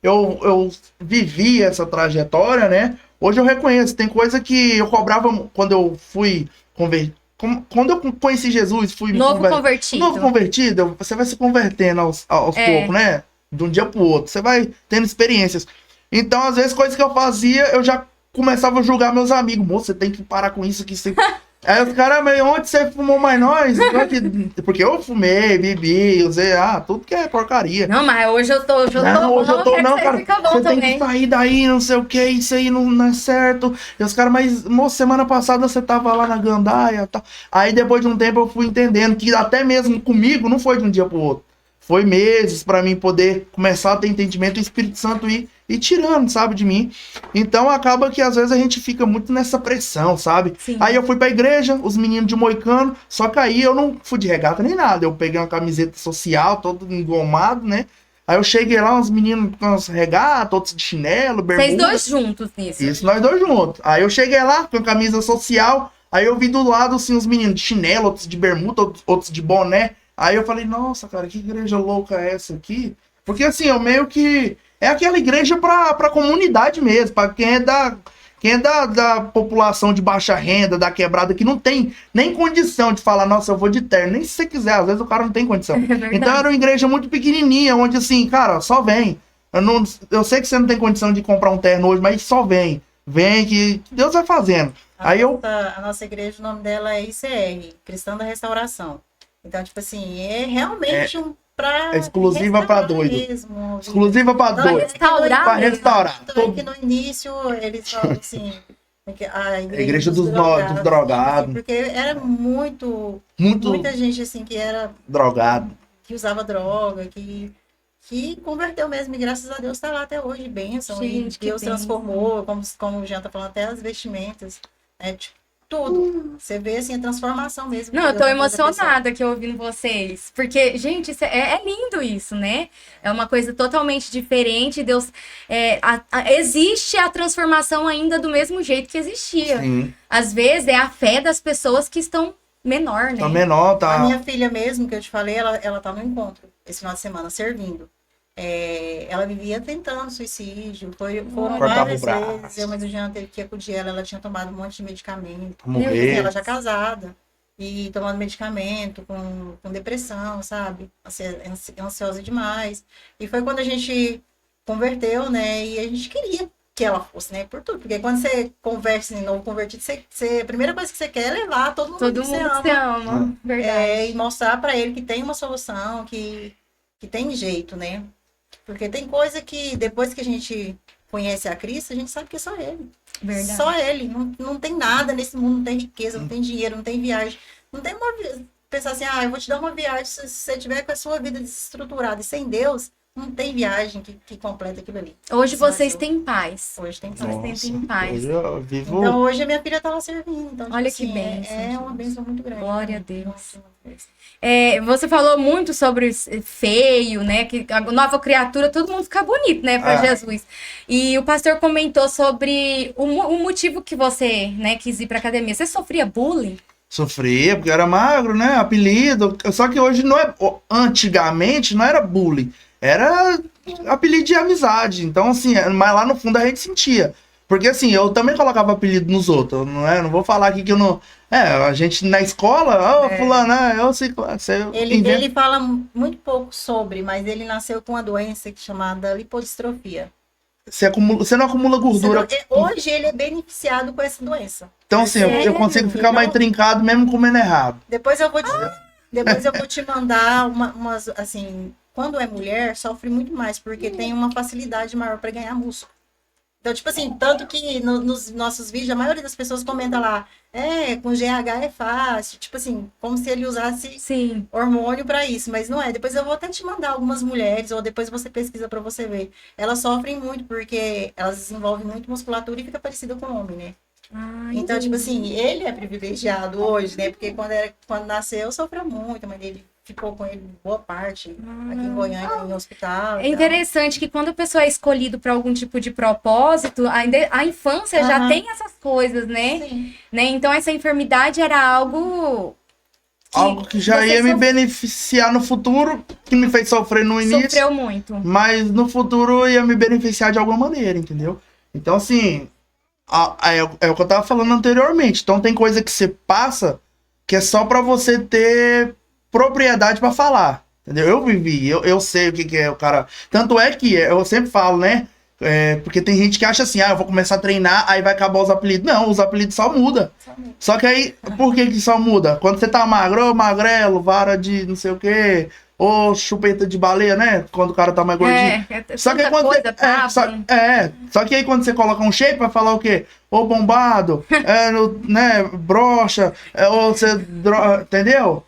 Speaker 4: eu vivi essa trajetória, né? Hoje eu reconheço, tem coisa que eu cobrava quando eu fui convertido. Quando eu conheci Jesus, fui
Speaker 3: Convertido.
Speaker 4: novo convertido, você vai se convertendo aos poucos, né? De um dia pro outro. Você vai tendo experiências. Então, às vezes, coisas que eu fazia, eu já começava a julgar meus amigos. Moço, você tem que parar com isso aqui. Você... Aí os caras, mas onde você fumou mais nós? Porque eu fumei, bebi, usei, tudo que é porcaria.
Speaker 3: Não, mas hoje eu tô. Hoje eu tô,
Speaker 4: Não, cara.
Speaker 3: Fica bom
Speaker 4: Você tem
Speaker 3: também.
Speaker 4: que sair daí, não sei o que, isso aí não é certo. E os caras, mas, moço, semana passada você tava lá na gandaia e tal. Aí depois de um tempo eu fui entendendo que até mesmo comigo não foi de um dia pro outro. Foi meses pra mim poder começar a ter entendimento e o Espírito Santo ir tirando, sabe, de mim. Então acaba que às vezes a gente fica muito nessa pressão, sabe?
Speaker 3: Sim.
Speaker 4: Aí eu fui pra igreja, os meninos de moicano, só que aí eu não fui de regata nem nada. Eu peguei uma camiseta social, todo engomado, né? Aí eu cheguei lá, uns meninos com as regatas, outros de chinelo, bermuda.
Speaker 3: Vocês dois juntos nisso.
Speaker 4: Isso, nós dois juntos. Aí eu cheguei lá com a camisa social, aí eu vi do lado, assim, os meninos de chinelo, outros de bermuda, outros de boné. Aí eu falei, nossa, cara, que igreja louca é essa aqui? Porque assim, eu meio que... É aquela igreja pra comunidade mesmo, pra quem é da população de baixa renda, da quebrada, que não tem nem condição de falar, nossa, eu vou de terno. Nem se você quiser, às vezes o cara não tem condição.
Speaker 3: verdade.
Speaker 4: Então era uma igreja muito pequenininha, onde assim, cara, só vem. Eu sei que você não tem condição de comprar um terno hoje, mas só vem. Vem que Deus vai fazendo.
Speaker 5: A nossa igreja, o nome dela é ICR, Cristã da Restauração. Então, tipo assim, é realmente
Speaker 4: É exclusiva pra doido.
Speaker 5: Mesmo.
Speaker 4: Exclusiva pra
Speaker 3: Pra
Speaker 4: doido.
Speaker 3: restaurar
Speaker 4: Pra
Speaker 3: mesmo.
Speaker 4: restaurar.
Speaker 5: Tanto é que no início eles falam assim, a
Speaker 4: igreja dos drogados.
Speaker 5: Porque era muita gente assim que era
Speaker 4: drogado.
Speaker 5: que usava droga, que converteu mesmo, e graças a Deus está lá até hoje, bênção.
Speaker 3: Gente,
Speaker 5: E
Speaker 3: que
Speaker 5: Deus
Speaker 3: bênção.
Speaker 5: transformou, como o Jean tá falando, até as vestimentas, né? Tipo, tudo. Você vê assim a transformação mesmo.
Speaker 3: Não,
Speaker 5: que
Speaker 3: eu tô
Speaker 5: Deus faz na pessoa.
Speaker 3: emocionada aqui ouvindo vocês. Porque, gente, isso é lindo isso, né? É uma coisa totalmente diferente. Deus. Existe a transformação ainda do mesmo jeito que existia.
Speaker 4: Sim.
Speaker 3: Às vezes é a fé das pessoas que estão menor, né?
Speaker 4: Tá menor,
Speaker 5: A
Speaker 4: tá.
Speaker 5: minha filha mesmo, que eu te falei, ela tá no encontro esse final de semana, servindo. Ela vivia tentando suicídio, foram
Speaker 4: Cortava
Speaker 5: várias
Speaker 4: o braço.
Speaker 5: vezes, mas o Jean teve que acudir ela tinha tomado um monte de medicamento.
Speaker 4: Morrer.
Speaker 5: Ela já casada, e tomando medicamento, com depressão, sabe? Ansiosa demais. E foi quando a gente converteu, né? E a gente queria que ela fosse, né? Por tudo. Porque quando você conversa em novo convertido, a primeira coisa que você quer é levar todo mundo
Speaker 3: Todo
Speaker 5: que
Speaker 3: mundo
Speaker 5: você
Speaker 3: se
Speaker 5: ama.
Speaker 3: ama. Verdade.
Speaker 5: E mostrar pra ele que tem uma solução, que tem jeito, né? Porque tem coisa que depois que a gente conhece a Cristo, a gente sabe que é só Ele.
Speaker 3: Verdade.
Speaker 5: Só Ele. Não tem nada nesse mundo, não tem riqueza, não tem dinheiro, não tem viagem. Não tem pensar assim, eu vou te dar uma viagem, se você tiver com a sua vida desestruturada e sem Deus, não tem viagem que completa aquilo ali.
Speaker 3: Hoje vocês
Speaker 5: Mas
Speaker 3: têm paz.
Speaker 5: Hoje tem
Speaker 3: Vocês
Speaker 5: paz.
Speaker 3: têm paz.
Speaker 4: Hoje eu vivo.
Speaker 5: Então hoje a minha filha tá lá servindo. Então, tipo
Speaker 3: Olha que
Speaker 5: assim,
Speaker 3: bênção,
Speaker 5: É uma
Speaker 3: gente.
Speaker 5: bênção muito grande.
Speaker 3: Glória a
Speaker 5: né?
Speaker 3: Deus.
Speaker 5: Nossa, uma bênção.
Speaker 3: Você falou muito sobre feio, né? Que a nova criatura, todo mundo fica bonito, né? Pra Jesus. E o pastor comentou sobre o motivo que você, né, quis ir pra academia. Você sofria bullying?
Speaker 4: Sofria, porque eu era magro, né? Apelido. Só que hoje não é. Antigamente não era bullying. Era apelido de amizade. Então, assim, mas lá no fundo a gente sentia. Porque, assim, eu também colocava apelido nos outros. Não vou falar aqui que eu não. A gente na escola, fulano, eu sei.
Speaker 5: Ele fala muito pouco sobre, mas ele nasceu com uma doença chamada lipodistrofia.
Speaker 4: Você não acumula gordura.
Speaker 5: Hoje ele é beneficiado com essa doença.
Speaker 4: Então, assim, eu consigo ficar mais trincado mesmo comendo errado.
Speaker 5: Depois eu vou te mandar umas, assim, quando é mulher, sofre muito mais, porque tem uma facilidade maior para ganhar músculo. Então, tipo assim, tanto que nos nossos vídeos, a maioria das pessoas comenta lá, com GH é fácil, tipo assim, como se ele usasse
Speaker 3: Sim.
Speaker 5: hormônio para isso, mas não é. Depois eu vou até te mandar algumas mulheres, ou depois você pesquisa para você ver. Elas sofrem muito, porque elas desenvolvem muito musculatura e fica parecida com o homem, né? Então, tipo assim, ele é privilegiado hoje, né? Porque quando nasceu, sofreu muito, a mãe dele ficou com ele boa parte aqui em Goiânia, em hospital.
Speaker 3: É interessante que quando a pessoa é escolhida para algum tipo de propósito, a infância já tem essas coisas, né?
Speaker 5: Sim.
Speaker 3: Né? Então essa enfermidade era algo
Speaker 4: Algo que já
Speaker 3: você
Speaker 4: ia me beneficiar no futuro, que me fez sofrer no início.
Speaker 3: sofreu muito.
Speaker 4: Mas no futuro ia me beneficiar de alguma maneira, entendeu? Então, assim, é o que eu tava falando anteriormente. Então, tem coisa que você passa que é só pra você ter propriedade pra falar, entendeu? Eu vivi, eu sei o que é o cara. Tanto é que eu sempre falo, né? Porque tem gente que acha assim, eu vou começar a treinar, aí vai acabar os apelidos. Não, os apelidos só mudam. Só que aí, por que só muda? Quando você tá magro, ô magrelo, vara de não sei o quê, ou chupeta de baleia, né? Quando o cara tá mais gordinho. Só que aí quando
Speaker 3: coisa,
Speaker 4: só que aí quando você coloca um shape, vai falar o quê? Ô bombado, né, broxa, ou você, entendeu?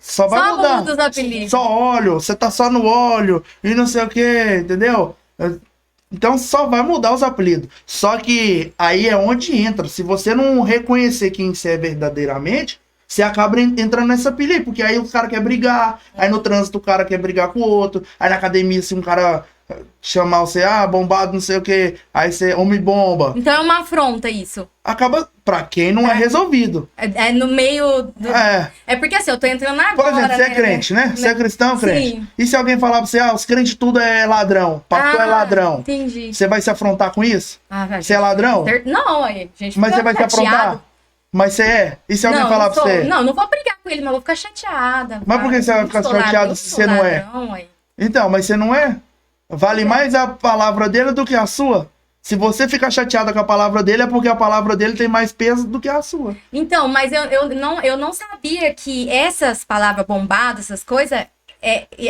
Speaker 4: Só vai
Speaker 3: Só
Speaker 4: mudar.
Speaker 3: muda os apelidos.
Speaker 4: Só óleo, você tá só no óleo, e não sei o quê, entendeu? Então só vai mudar os apelidos. Só que aí é onde entra. Se você não reconhecer quem você é verdadeiramente, você acaba entrando nessa pilha aí. Porque aí o cara quer brigar. Aí no trânsito o cara quer brigar com o outro. Aí na academia, se um cara chamar você, bombado, não sei o que, aí você homem bomba.
Speaker 3: Então é uma afronta isso.
Speaker 4: Acaba, pra quem não é resolvido.
Speaker 3: É no meio do... É porque assim, eu tô entrando agora.
Speaker 4: Por exemplo, você é crente, né? Você é cristão, crente.
Speaker 3: Sim.
Speaker 4: E se alguém falar pra você, os crentes tudo é ladrão, pastor é ladrão.
Speaker 3: Entendi.
Speaker 4: Você vai se afrontar com isso?
Speaker 3: Vai,
Speaker 4: Você é ladrão?
Speaker 3: Não, aí, gente.
Speaker 4: Mas você vai se
Speaker 3: chateado.
Speaker 4: afrontar? Mas você é? E se alguém
Speaker 3: Não,
Speaker 4: falar
Speaker 3: não
Speaker 4: pra
Speaker 3: sou.
Speaker 4: você?
Speaker 3: Não vou brigar com ele, mas vou ficar chateada.
Speaker 4: Mas por que você vai ficar chateado se você não é? Então, mas você não é? Vale mais a palavra dele do que a sua? Se você ficar chateada com a palavra dele, é porque a palavra dele tem mais peso do que a sua.
Speaker 3: Então, mas eu não sabia que essas palavras bombadas, essas coisas,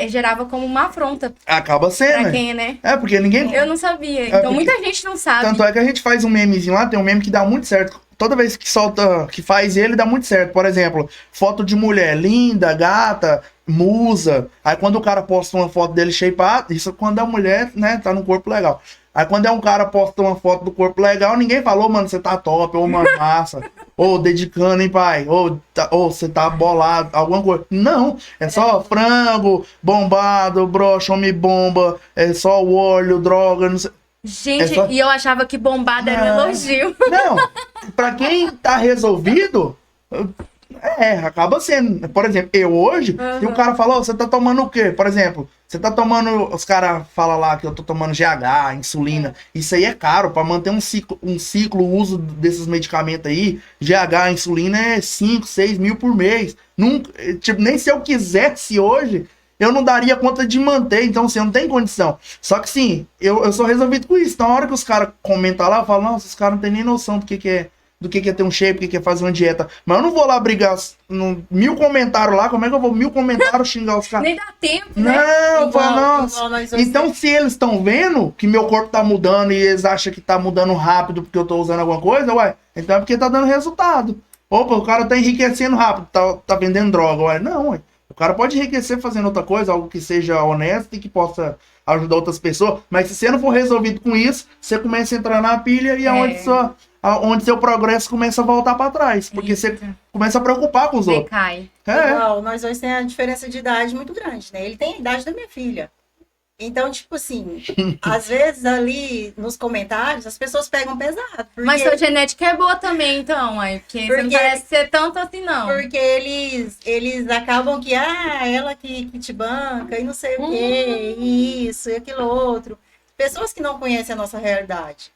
Speaker 3: gerava como uma afronta
Speaker 4: Acaba sendo,
Speaker 3: pra quem, né?
Speaker 4: É, porque ninguém...
Speaker 3: Eu não sabia. Então,
Speaker 4: porque-
Speaker 3: muita gente não sabe.
Speaker 4: Tanto é que a gente faz um memezinho lá, tem um meme que dá muito certo. Toda vez que solta, que faz ele, dá muito certo. Por exemplo, foto de mulher linda, gata, musa. Aí quando o cara posta uma foto dele shapeado, isso quando a mulher, né, tá no corpo legal. Aí quando é um cara posta uma foto do corpo legal, ninguém falou, mano, você tá top, ou mano, massa, ou dedicando, hein, pai, ou você tá bolado, alguma coisa. Não, é só frango, bombado, broxa, homem bomba, é só o óleo, droga, não sei.
Speaker 3: Gente,
Speaker 4: só-
Speaker 3: e eu achava que bombada era um elogio.
Speaker 4: Não, pra quem tá resolvido, acaba sendo. Por exemplo, eu hoje, se o cara falou, você tá tomando o quê? Por exemplo, você tá tomando, os caras falam lá que eu tô tomando GH, insulina, isso aí é caro, pra manter um ciclo, o uso desses medicamentos aí, GH, insulina é 5, 6 mil por mês. Nunca, tipo, nem se eu quisesse hoje, eu não daria conta de manter, então assim, eu não tenho condição. Só que sim, eu sou resolvido com isso. Na hora que os caras comentam lá, eu falo, nossa, os caras não tem nem noção do que é ter um shape, do que é fazer uma dieta. Mas eu não vou lá brigar 1000 comentários lá, como é que eu vou 1000 comentários xingar os caras?
Speaker 3: Nem dá tempo, né?
Speaker 4: Não, eu falo, nossa.
Speaker 5: igual nós dois
Speaker 4: Então se eles estão vendo que meu corpo tá mudando e eles acham que tá mudando rápido porque eu tô usando alguma coisa, então é porque tá dando resultado. Opa, o cara tá enriquecendo rápido, tá vendendo droga, não, O cara pode enriquecer fazendo outra coisa, algo que seja honesto e que possa ajudar outras pessoas. Mas se você não for resolvido com isso, você começa a entrar na pilha e é onde seu progresso começa a voltar para trás. Porque você começa a preocupar com os outros.
Speaker 3: Decai.
Speaker 5: Igual, nós dois temos a diferença de idade muito grande, né? Ele tem a idade da minha filha. Então, tipo assim, às vezes ali nos comentários as pessoas pegam pesado.
Speaker 3: Mas sua genética é boa também, então, porque você não parece ser tanto assim, não.
Speaker 5: Porque eles acabam que, ela que te banca e não sei o quê, e isso e aquilo outro. Pessoas que não conhecem a nossa realidade.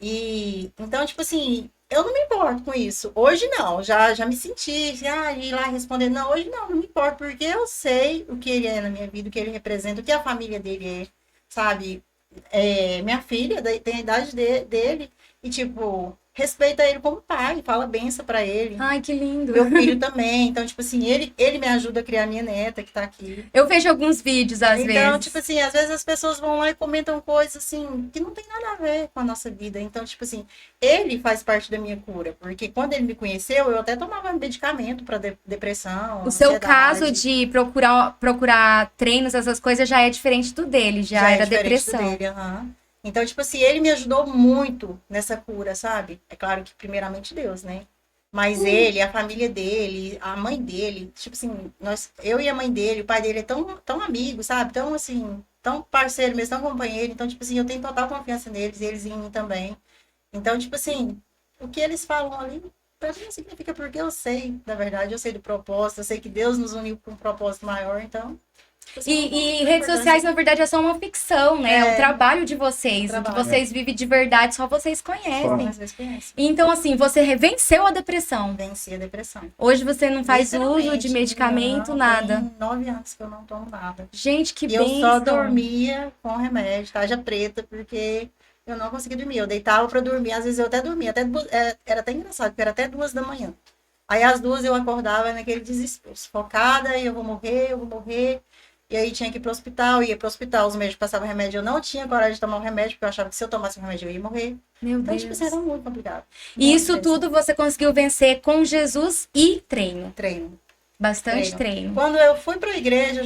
Speaker 5: E então, tipo assim, eu não me importo com isso. Hoje não, já me senti, ir lá responder. Não, hoje não me importo, porque eu sei o que ele é na minha vida, o que ele representa, o que a família dele é, sabe? Minha filha tem a idade dele e, tipo, respeita ele como pai, fala benção pra ele.
Speaker 3: Ai, que lindo.
Speaker 5: Meu filho também. Então, tipo assim, ele me ajuda a criar minha neta que tá aqui.
Speaker 3: Eu vejo alguns vídeos, às vezes.
Speaker 5: Então, tipo assim, às vezes as pessoas vão lá e comentam coisas assim que não tem nada a ver com a nossa vida. Então, tipo assim, ele faz parte da minha cura. Porque quando ele me conheceu, eu até tomava medicamento pra depressão.
Speaker 3: O seu
Speaker 5: ansiedade.
Speaker 3: caso de procurar treinos, essas coisas, já é diferente do dele, já era
Speaker 5: é diferente do
Speaker 3: depressão.
Speaker 5: dele, aham. Então, tipo assim, ele me ajudou muito nessa cura, sabe? É claro que primeiramente Deus, né? Mas ele, a família dele, a mãe dele, tipo assim, eu e a mãe dele, o pai dele é tão amigo, sabe? Tão assim, tão parceiro mesmo, tão companheiro. Então, tipo assim, eu tenho total confiança neles, eles em mim também. Então, tipo assim, o que eles falam ali, pra mim não significa porque eu sei, na verdade, eu sei do propósito, eu sei que Deus nos uniu com um propósito maior, então. Tipo assim, não
Speaker 3: E
Speaker 5: tem
Speaker 3: redes sociais,
Speaker 5: importância.
Speaker 3: na verdade, é só uma ficção, né? É o trabalho de vocês. O que
Speaker 5: Trabalho.
Speaker 3: vocês vivem de verdade, só vocês
Speaker 5: Só
Speaker 3: conhecem.
Speaker 5: às vezes conhece.
Speaker 3: Então, assim, você venceu a depressão.
Speaker 5: Venci a depressão.
Speaker 3: Hoje você não faz uso de
Speaker 5: Literalmente,
Speaker 3: medicamento,
Speaker 5: não,
Speaker 3: nada.
Speaker 5: Tem 9 anos que eu não tomo nada.
Speaker 3: Gente, que
Speaker 5: E eu só
Speaker 3: bênção.
Speaker 5: dormia com remédio, tarja preta, porque eu não conseguia dormir. Eu deitava pra dormir, às vezes eu até dormia. Era até engraçado, porque era até 2 da manhã. Aí às 2 eu acordava naquele desespero, focada, e eu vou morrer, eu vou morrer. E aí tinha que ir pro hospital, ia pro hospital, os médicos passavam remédio. Eu não tinha coragem de tomar o remédio, porque eu achava que se eu tomasse o remédio eu ia morrer.
Speaker 3: Meu
Speaker 5: Então,
Speaker 3: Deus.
Speaker 5: tipo, assim, era muito complicado.
Speaker 3: E
Speaker 5: Muito
Speaker 3: isso
Speaker 5: mesmo.
Speaker 3: tudo você conseguiu vencer com Jesus e treino.
Speaker 5: Treino.
Speaker 3: Bastante treino.
Speaker 5: Quando eu fui para a igreja, eu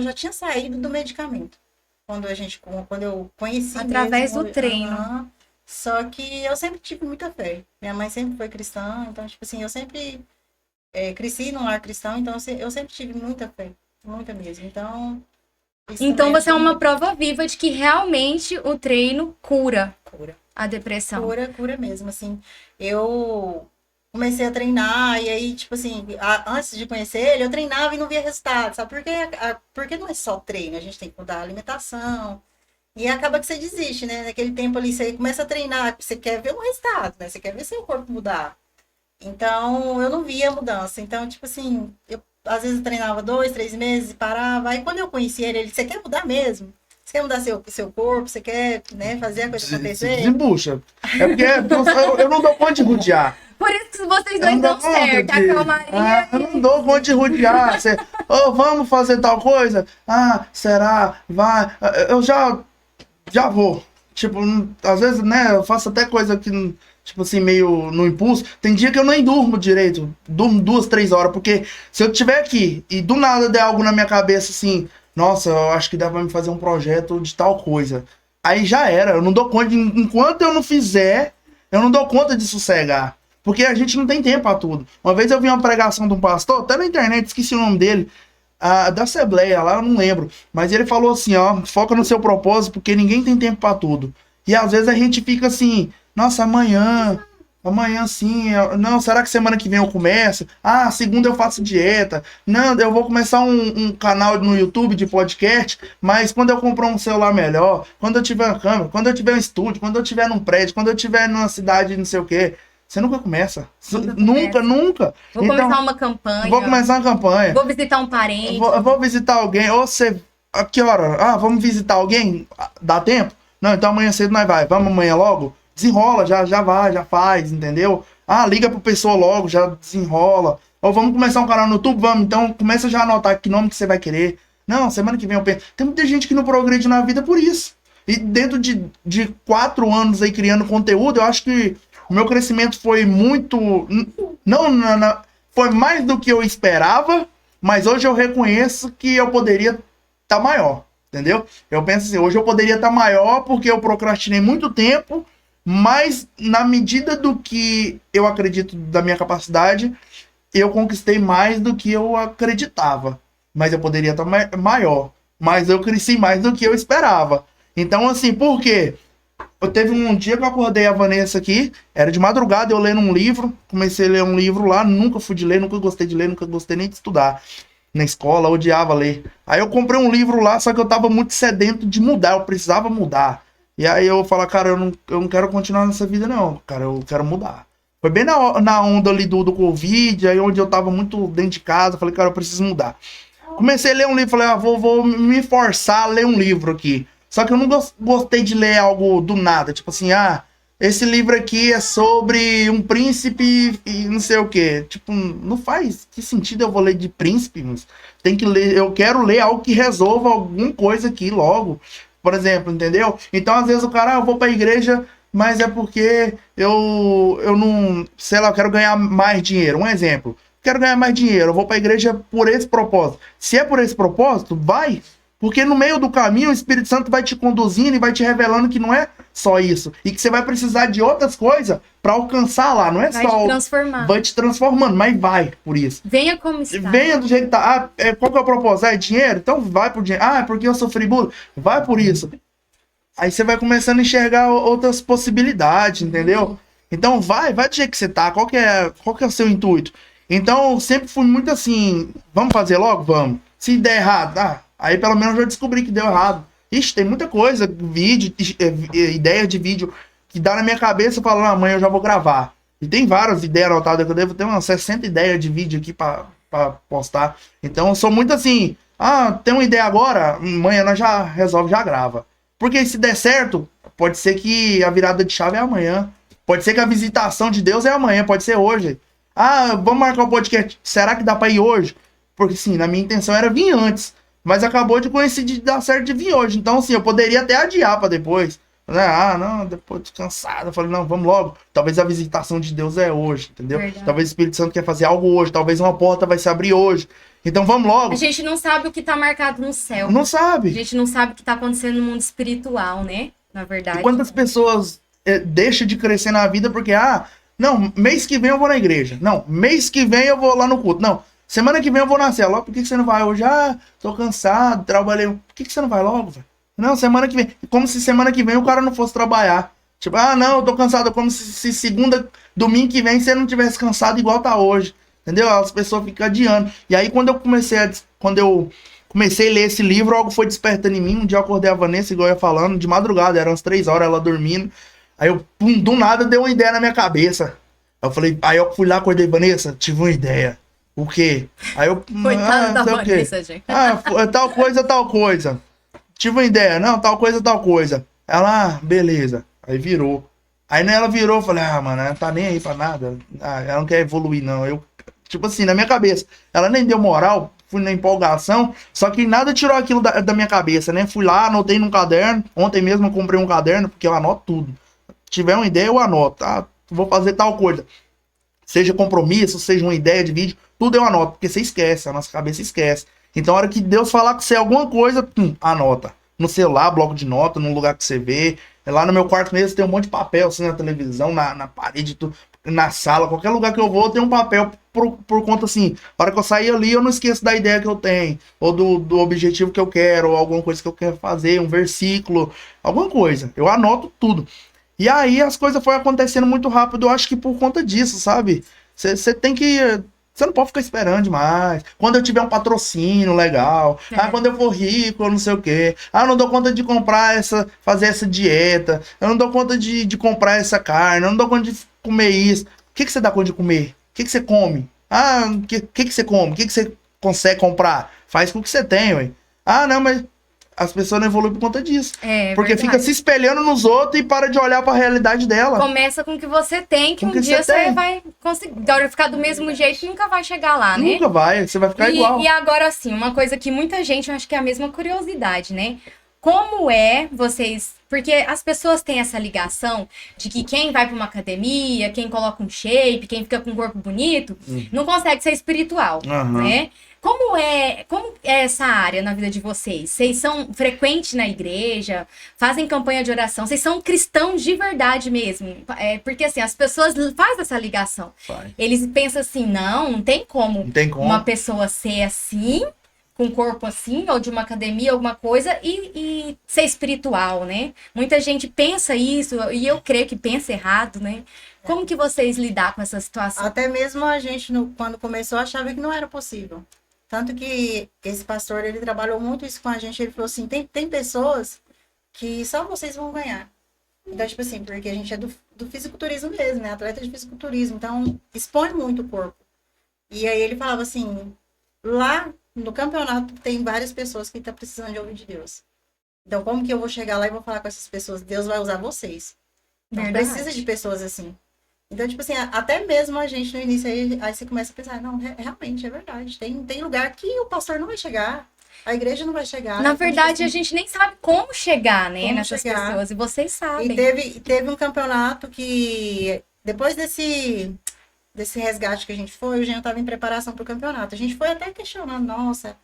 Speaker 5: já tinha saído do medicamento. Quando eu conheci
Speaker 3: Através
Speaker 5: mesmo,
Speaker 3: do treino.
Speaker 5: Só que eu sempre tive muita fé. Minha mãe sempre foi cristã, então, tipo assim, eu sempre cresci num lar cristão, então eu sempre tive muita fé. Muita mesmo. Então, isso
Speaker 3: Então
Speaker 5: também
Speaker 3: você é uma
Speaker 5: ajudou
Speaker 3: prova viva de que realmente o treino cura
Speaker 5: muito. Cura.
Speaker 3: a depressão.
Speaker 5: Cura mesmo, assim. Eu comecei a treinar, e aí, tipo assim, antes de conhecer ele, eu treinava e não via resultado, sabe? Porque não é só treino, a gente tem que mudar a alimentação. E acaba que você desiste, né? Naquele tempo ali, você começa a treinar, você quer ver um resultado, né? Você quer ver seu corpo mudar. Então, eu não via a mudança. Então, tipo assim, eu às vezes eu treinava 2, 3 meses e parava. Aí quando eu conheci ele, você quer mudar mesmo? Você quer mudar seu corpo? Você quer, né, fazer a coisa acontecer?
Speaker 4: Desembucha. É porque eu não dou conta de rodear.
Speaker 3: Por isso que vocês
Speaker 4: Eu
Speaker 3: dois
Speaker 4: não dou
Speaker 3: dão
Speaker 4: conta
Speaker 3: certo. A calmaria.
Speaker 4: eu não dou conta de rodear. Vamos fazer tal coisa? Será? Vai. Eu já vou. Tipo, às vezes, né, eu faço até coisa que, tipo assim, meio no impulso. Tem dia que eu nem durmo direito. Durmo 2, 3 horas. Porque se eu tiver aqui e do nada der algo na minha cabeça assim, nossa, eu acho que dá pra me fazer um projeto de tal coisa. Aí já era. Eu não dou conta. Enquanto eu não fizer, eu não dou conta de sossegar. Porque a gente não tem tempo pra tudo. Uma vez eu vi uma pregação de um pastor, até na internet, esqueci o nome dele. Da Assembleia, lá eu não lembro. Mas ele falou assim, ó, foca no seu propósito, porque ninguém tem tempo pra tudo. E às vezes a gente fica assim, nossa, amanhã sim, não, será que semana que vem eu começo? Segunda eu faço dieta. Não, eu vou começar um canal no YouTube de podcast, mas quando eu comprar um celular melhor, quando eu tiver uma câmera, quando eu tiver um estúdio, quando eu tiver num prédio, quando eu tiver numa cidade não sei o quê, você nunca começa. Nunca.
Speaker 3: Vou
Speaker 4: Então,
Speaker 3: começar uma campanha.
Speaker 4: vou começar uma campanha.
Speaker 3: Vou visitar um parente.
Speaker 4: Eu vou visitar alguém. Ou você. A que hora? Vamos visitar alguém? Dá tempo? Não, então amanhã cedo nós vai. Vamos amanhã logo? Desenrola, já vai, já faz, entendeu? Liga pro pessoa logo, já desenrola. Ou vamos começar um canal no YouTube? Vamos, então começa já a anotar que nome que você vai querer. Não, semana que vem eu penso. Tem muita gente que não progride na vida por isso. E dentro de 4 anos aí criando conteúdo, eu acho que o meu crescimento foi muito. Foi mais do que eu esperava, mas hoje eu reconheço que eu poderia estar maior, entendeu? Eu penso assim, hoje eu poderia estar maior porque eu procrastinei muito tempo, mas na medida do que eu acredito da minha capacidade, eu conquistei mais do que eu acreditava. Mas eu poderia estar maior, mas eu cresci mais do que eu esperava. Então, assim, por quê? Eu teve um dia que eu acordei a Vanessa aqui, era de madrugada, eu lendo um livro, comecei a ler um livro lá, nunca fui de ler, nunca gostei de ler, nunca gostei nem de estudar. Na escola, eu odiava ler. Aí eu comprei um livro lá, só que eu tava muito sedento de mudar, eu precisava mudar. E aí eu falei, cara, eu não quero continuar nessa vida não, cara, eu quero mudar. Foi bem na onda ali do Covid, aí onde eu tava muito dentro de casa, falei, cara, eu preciso mudar. Comecei a ler um livro, falei, vou me forçar a ler um livro aqui. Só que eu não gostei de ler algo do nada. Tipo assim, esse livro aqui é sobre um príncipe e não sei o quê. Tipo, não faz que sentido eu vou ler de príncipe. Mas tem que ler, eu quero ler algo que resolva alguma coisa aqui logo. Por exemplo, entendeu? Então, às vezes o cara, eu vou pra igreja, mas é porque eu não, sei lá, eu quero ganhar mais dinheiro. Um exemplo. Quero ganhar mais dinheiro, eu vou pra igreja por esse propósito. Se é por esse propósito, vai. Porque no meio do caminho o Espírito Santo vai te conduzindo e vai te revelando que não é só isso. E que você vai precisar de outras coisas pra alcançar lá. Não é
Speaker 3: Vai
Speaker 4: só...
Speaker 3: te transformar.
Speaker 4: Vai te transformando, mas vai por isso.
Speaker 3: Venha como está.
Speaker 4: Venha do jeito que tá. Qual que é o propósito? É dinheiro? Então vai por dinheiro. É porque eu sofri bullying? Vai por isso. Aí você vai começando a enxergar outras possibilidades, entendeu? Então vai do jeito que você tá. Qual que é o seu intuito? Então eu sempre fui muito assim, vamos fazer logo? Vamos. Se der errado, aí pelo menos eu já descobri que deu errado. Ixi, tem muita coisa, vídeo, ideia de vídeo que dá na minha cabeça, eu falo, amanhã eu já vou gravar. E tem várias ideias anotadas que eu devo ter umas 60 ideias de vídeo aqui pra postar. Então eu sou muito assim, tem uma ideia agora, amanhã nós já resolve, já grava. Porque se der certo, pode ser que a virada de chave é amanhã. Pode ser que a visitação de Deus é amanhã, pode ser hoje. Vamos marcar o podcast. Será que dá pra ir hoje? Porque sim, na minha intenção era vir antes. Mas acabou de coincidir de dar certo de vir hoje. Então, sim, eu poderia até adiar pra depois. Não, depois tô cansado. Eu falei, não, vamos logo. Talvez a visitação de Deus é hoje, entendeu?
Speaker 3: Verdade.
Speaker 4: Talvez o Espírito Santo quer fazer algo hoje. Talvez uma porta vai se abrir hoje. Então vamos logo.
Speaker 3: A gente não sabe o que tá marcado no céu.
Speaker 4: Não
Speaker 3: A
Speaker 4: sabe.
Speaker 3: gente não sabe o que tá acontecendo no mundo espiritual, né? Na verdade.
Speaker 4: E quantas pessoas deixam de crescer na vida porque, não, mês que vem eu vou na igreja. Não, mês que vem eu vou lá no culto. Não, semana que vem eu vou na célula. Por que você não vai hoje? Tô cansado, trabalhei. Por que você não vai logo, velho? Não, semana que vem. Como se semana que vem o cara não fosse trabalhar. Tipo, não, eu tô cansado. Como se segunda, domingo que vem você não tivesse cansado igual tá hoje. Entendeu? As pessoas ficam adiando. E aí quando eu comecei a ler esse livro, algo foi despertando em mim. Um dia eu acordei a Vanessa, igual eu ia falando, de madrugada, eram umas 3 horas, ela dormindo. Aí eu, do nada, deu uma ideia na minha cabeça. Aí eu fui lá, acordei, Vanessa, tive uma ideia. O quê? Aí eu...
Speaker 3: Coitada da
Speaker 4: sei o quê.
Speaker 3: Vanessa, gente.
Speaker 4: Tal coisa. Tive uma ideia. Não, tal coisa. Ela, beleza. Aí virou. Aí ela virou, eu falei, mano, ela não tá nem aí pra nada. Ela não quer evoluir, não. Eu, tipo assim, na minha cabeça. Ela nem deu moral, fui na empolgação, só que nada tirou aquilo da minha cabeça, né? Fui lá, anotei num caderno. Ontem mesmo eu comprei um caderno, porque eu anoto tudo. Se tiver uma ideia, eu anoto. Vou fazer tal coisa. Seja compromisso, seja uma ideia de vídeo, tudo eu anoto, porque você esquece, a nossa cabeça esquece. Então, a hora que Deus falar com você alguma coisa, anota. No celular, bloco de nota, num lugar que você vê. Lá no meu quarto mesmo tem um monte de papel, assim, na televisão, na parede, tudo, na sala, qualquer lugar que eu vou, tem um papel por conta, assim, a hora que eu sair ali, eu não esqueço da ideia que eu tenho, ou do objetivo que eu quero, ou alguma coisa que eu quero fazer, um versículo, alguma coisa. Eu anoto tudo. E aí as coisas foram acontecendo muito rápido, eu acho que por conta disso, sabe? Você tem que... Você não pode ficar esperando demais. Quando eu tiver um patrocínio legal. Quando eu for rico, eu não sei o quê. Eu não dou conta de fazer essa dieta. Eu não dou conta de comprar essa carne. Eu não dou conta de comer isso. O que você dá conta de comer? O que você come? O que você come? O que você consegue comprar? Faz com o que você tem, ué. Não, mas as pessoas não evoluem por conta disso. Porque
Speaker 3: verdade.
Speaker 4: fica se espelhando nos outros e para de olhar para a realidade dela.
Speaker 3: Começa com o que você tem, que um dia você vai conseguir. Agora ficar do mesmo jeito, nunca vai chegar lá, né?
Speaker 4: Nunca vai, você vai ficar igual.
Speaker 3: E agora, assim, uma coisa que muita gente, eu acho que é a mesma curiosidade, né? Como é vocês... Porque as pessoas têm essa ligação de que quem vai para uma academia, quem coloca um shape, quem fica com um corpo bonito, não consegue ser espiritual, né? Como é essa área na vida de vocês? Vocês são frequentes na igreja? Fazem campanha de oração? Vocês são cristãos de verdade mesmo? Porque assim, as pessoas fazem essa ligação. Eles pensam assim, não tem como uma pessoa ser assim, com um corpo assim, ou de uma academia, alguma coisa, e ser espiritual, né? Muita gente pensa isso, e eu creio que pensa errado, né? Como que vocês lidam com essa situação?
Speaker 5: Até mesmo a gente, quando começou, achava que não era possível. Tanto que esse pastor, ele trabalhou muito isso com a gente. Ele falou assim, tem pessoas que só vocês vão ganhar. Então, tipo assim, porque a gente é do fisiculturismo mesmo, né? Atleta de fisiculturismo. Então, expõe muito o corpo. E aí ele falava assim, lá no campeonato tem várias pessoas que estão precisando de ouvir de Deus. Então, como que eu vou chegar lá e vou falar com essas pessoas? Deus vai usar vocês. Então, precisa de pessoas assim. Então, tipo assim, até mesmo a gente no início, aí você começa a pensar, não, realmente, é verdade. Tem lugar que o pastor não vai chegar, a igreja não vai chegar.
Speaker 3: Na verdade,
Speaker 5: assim,
Speaker 3: a gente nem sabe como chegar, né, nessas pessoas, e vocês sabem.
Speaker 5: E teve um campeonato que, depois desse resgate que a gente foi, o Jean estava em preparação para o campeonato. A gente foi até questionando, nossa,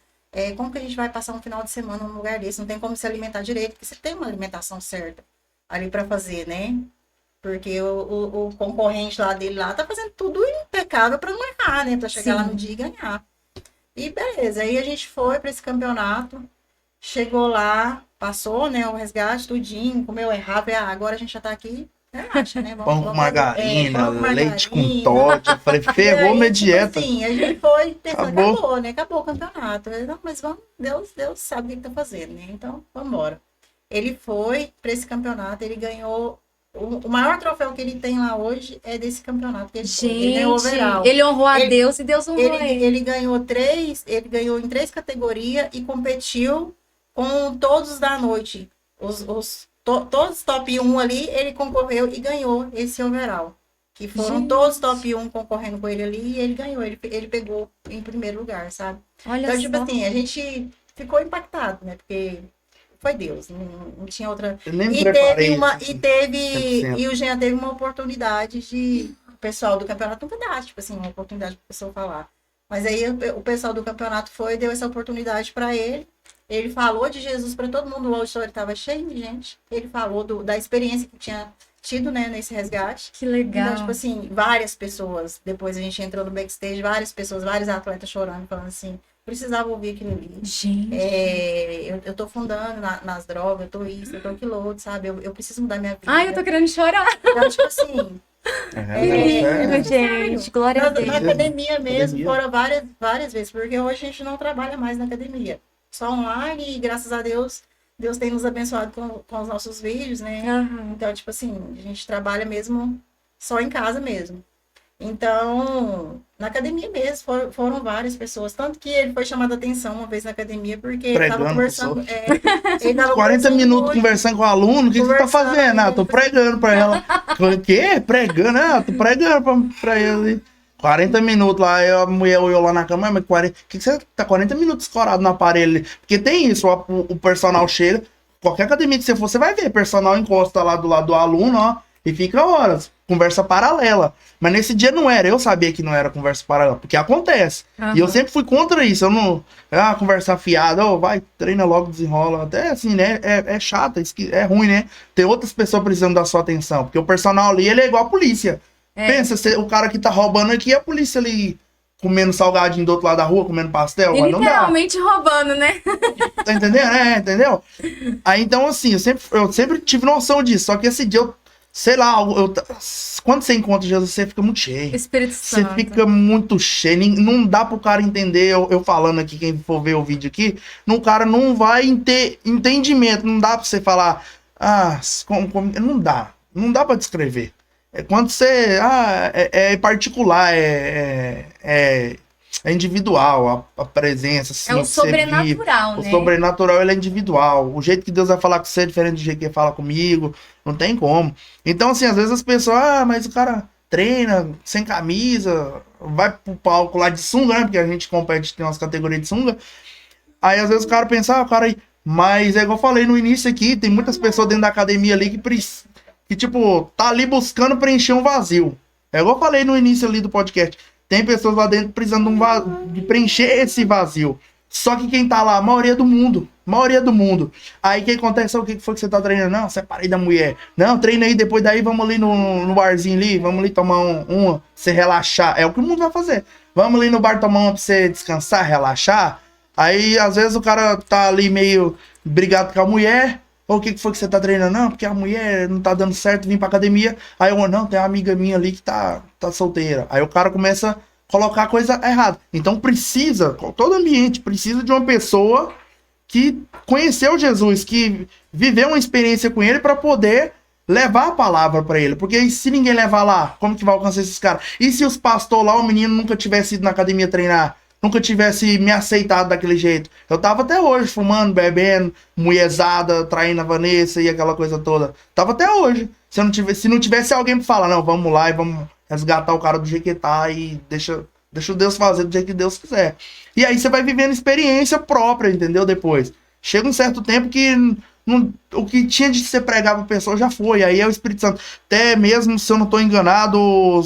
Speaker 5: como que a gente vai passar um final de semana num lugar desse? Não tem como se alimentar direito, porque você tem uma alimentação certa ali para fazer, né? Porque o concorrente lá dele lá tá fazendo tudo impecável para não errar, né? Para chegar lá no dia e ganhar. E beleza, aí a gente foi para esse campeonato, chegou lá, passou, né, o resgate, tudinho, comeu errado, agora a gente já tá aqui, relaxa, né?
Speaker 4: Pão com margarina,
Speaker 5: pão com
Speaker 4: leite com
Speaker 5: margarina.
Speaker 4: Toddy. Eu falei, ferrou minha dieta.
Speaker 5: Sim, a gente foi pensando,
Speaker 4: Acabou.
Speaker 5: acabou, né? Acabou o campeonato. Eu falei, não, mas vamos, Deus sabe o que tá fazendo, né? Então, vamos embora. Ele foi para esse campeonato, ele ganhou. O maior troféu que ele tem lá hoje é desse campeonato que ele foi. Ele ganhou overall.
Speaker 3: Ele honrou a Deus e Deus honrou ele.
Speaker 5: Ele ganhou em 3 categorias e competiu com todos da noite. Todos top 1 ali, ele concorreu e ganhou esse overall. Que foram todos top 1 concorrendo com ele ali e ele ganhou. Ele pegou em primeiro lugar, sabe?
Speaker 3: Olha
Speaker 5: Então, tipo
Speaker 3: só.
Speaker 5: assim, a gente ficou impactado, né? Porque foi Deus, não tinha outra.
Speaker 4: Eu nem me preparei.
Speaker 5: E o Jean teve uma oportunidade de. O pessoal do campeonato nunca dá, tipo assim, uma oportunidade para a pessoa falar. Mas aí o pessoal do campeonato deu essa oportunidade para ele. Ele falou de Jesus para todo mundo. O auditório estava cheio de gente. Ele falou da experiência que tinha tido, né, nesse resgate.
Speaker 3: Que legal.
Speaker 5: Então, tipo assim, várias pessoas. Depois a gente entrou no backstage, várias pessoas, vários atletas chorando, falando assim. Precisava ouvir aquilo ali.
Speaker 3: Gente.
Speaker 5: Eu tô fundando nas drogas, eu tô isso, eu tô aquilo outro, sabe? Eu preciso mudar minha vida.
Speaker 3: Ai, eu tô querendo chorar.
Speaker 5: Então, tipo assim.
Speaker 3: Gente, glória a Deus.
Speaker 5: Na academia mesmo, foram várias vezes, porque hoje a gente não trabalha mais na academia. Só online e graças a Deus, Deus tem nos abençoado com os nossos vídeos, né?
Speaker 3: Uhum.
Speaker 5: Então, tipo assim, a gente trabalha mesmo só em casa mesmo. Então, na academia mesmo, foram várias pessoas. Tanto que ele foi chamado a atenção uma vez na academia, porque ele tava conversando. Ele tava
Speaker 4: 40 minutos conversando com o aluno, o que você tá fazendo? Ah, tô pregando pra ela. O quê? Pregando? Ah, tô pregando pra ele. 40 minutos lá, a mulher olhou lá na cama, mas 40. Que você tá 40 minutos escorado no aparelho? Porque tem isso, o personal chega. Qualquer academia que você for, você vai ver. O personal encosta lá do lado do aluno, ó, e fica horas. Conversa paralela. Mas nesse dia não era. Eu sabia que não era conversa paralela. Porque acontece.
Speaker 3: Uhum.
Speaker 4: E eu sempre fui contra isso. Eu não. Conversa fiada. Vai, treina logo, desenrola. Até assim, né? É chato. É ruim, né? Tem outras pessoas precisando da sua atenção. Porque o personal ali, ele é igual a polícia. Pensa, o cara que tá roubando aqui, a polícia ali comendo salgadinho do outro lado da rua, comendo pastel.
Speaker 3: E
Speaker 4: mas não dá.
Speaker 3: literalmente roubando, né?
Speaker 4: Tá entendendo? Entendeu? Aí então, assim, eu sempre tive noção disso. Só que esse dia eu. Sei lá, quando você encontra Jesus, você fica muito cheio.
Speaker 3: Espírito Santo.
Speaker 4: Você fica muito cheio. Não dá pro cara entender. Eu falando aqui, quem for ver o vídeo aqui, o cara não vai ter entendimento. Não dá pra você falar. Não dá. Não dá pra descrever. É quando você. É particular, é individual, a presença. Assim,
Speaker 3: É o sobrenatural, né?
Speaker 4: O sobrenatural, ele é individual. O jeito que Deus vai falar com você é diferente do jeito que ele fala comigo. Não tem como. Então, assim, às vezes as pessoas... mas o cara treina sem camisa, vai pro palco lá de sunga, né? Porque a gente compete, tem umas categorias de sunga. Aí, às vezes, o cara pensa, cara... Mas, é igual eu falei no início aqui, tem muitas pessoas dentro da academia ali que tipo, tá ali buscando preencher um vazio. É igual eu falei no início ali do podcast. Tem pessoas lá dentro precisando de preencher esse vazio. Só que quem tá lá, a maioria do mundo. Aí o que acontece? O que foi que você tá treinando? Não, separei da mulher. Não, treina aí, depois daí vamos ali no barzinho ali, vamos ali tomar uma, você relaxar. É o que o mundo vai fazer. Vamos ali no bar tomar uma pra você descansar, relaxar. Aí às vezes o cara tá ali meio brigado com a mulher. Ou o que foi que você tá treinando? Não, porque a mulher não tá dando certo, vim pra academia. Aí eu, não, tem uma amiga minha ali que tá solteira. Aí o cara começa a colocar a coisa errada. Então todo ambiente precisa de uma pessoa que conheceu Jesus, que viveu uma experiência com ele para poder levar a palavra para ele. Porque se ninguém levar lá, como que vai alcançar esses caras? E se os pastores lá, o menino nunca tivesse ido na academia treinar? Nunca tivesse me aceitado daquele jeito. Eu tava até hoje fumando, bebendo, mulherzada, traindo a Vanessa e aquela coisa toda. Tava até hoje. Se não tivesse alguém pra falar, não, vamos lá e vamos resgatar o cara do jeito que tá e deixa o Deus fazer do jeito que Deus quiser. E aí você vai vivendo experiência própria, entendeu? Depois. Chega um certo tempo que o que tinha de ser pregado pra pessoa já foi. Aí é o Espírito Santo. Até mesmo, se eu não tô enganado,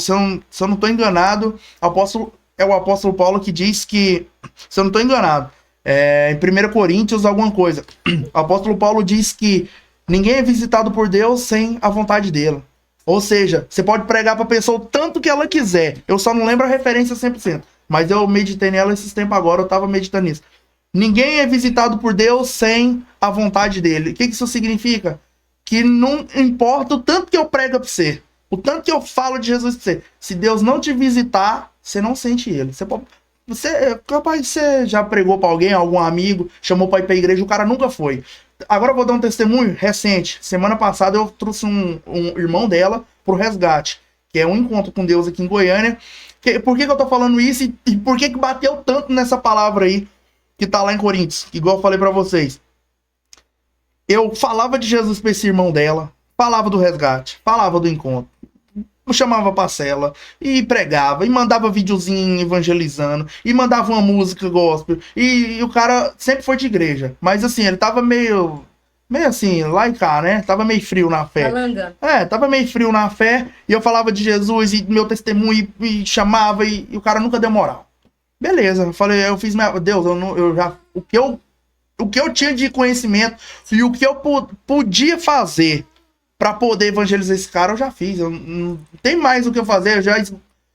Speaker 4: é o apóstolo Paulo que diz que, se eu não tô enganado, Em 1 Coríntios, alguma coisa. O apóstolo Paulo diz que ninguém é visitado por Deus sem a vontade dele. Ou seja, você pode pregar pra pessoa o tanto que ela quiser. Eu só não lembro a referência 100%. Mas eu meditei nela esses tempos agora, eu tava meditando nisso. Ninguém é visitado por Deus sem a vontade dele. O que isso significa? Que não importa o tanto que eu prego pra você, o tanto que eu falo de Jesus pra você, se Deus não te visitar, você não sente ele. Capaz você já pregou pra alguém, algum amigo, chamou pra ir pra igreja, o cara nunca foi. Agora eu vou dar um testemunho recente. Semana passada eu trouxe um irmão dela pro resgate, que é um encontro com Deus aqui em Goiânia. Por que eu tô falando isso e por que bateu tanto nessa palavra aí que tá lá em Coríntios? Igual eu falei pra vocês. Eu falava de Jesus pra esse irmão dela, falava do resgate, falava do encontro. Chamava pra cela, e pregava, e mandava videozinho evangelizando, e mandava uma música gospel, e o cara sempre foi de igreja, mas assim, ele tava meio assim, lá e cá, né, tava meio frio na fé. Tava meio frio na fé, e eu falava de Jesus, e meu testemunho, e chamava, e o cara nunca deu moral. Beleza, eu falei, eu fiz minha... Deus, o que eu tinha de conhecimento, e o que eu podia fazer pra poder evangelizar esse cara, eu já fiz. Eu não tem mais o que eu fazer.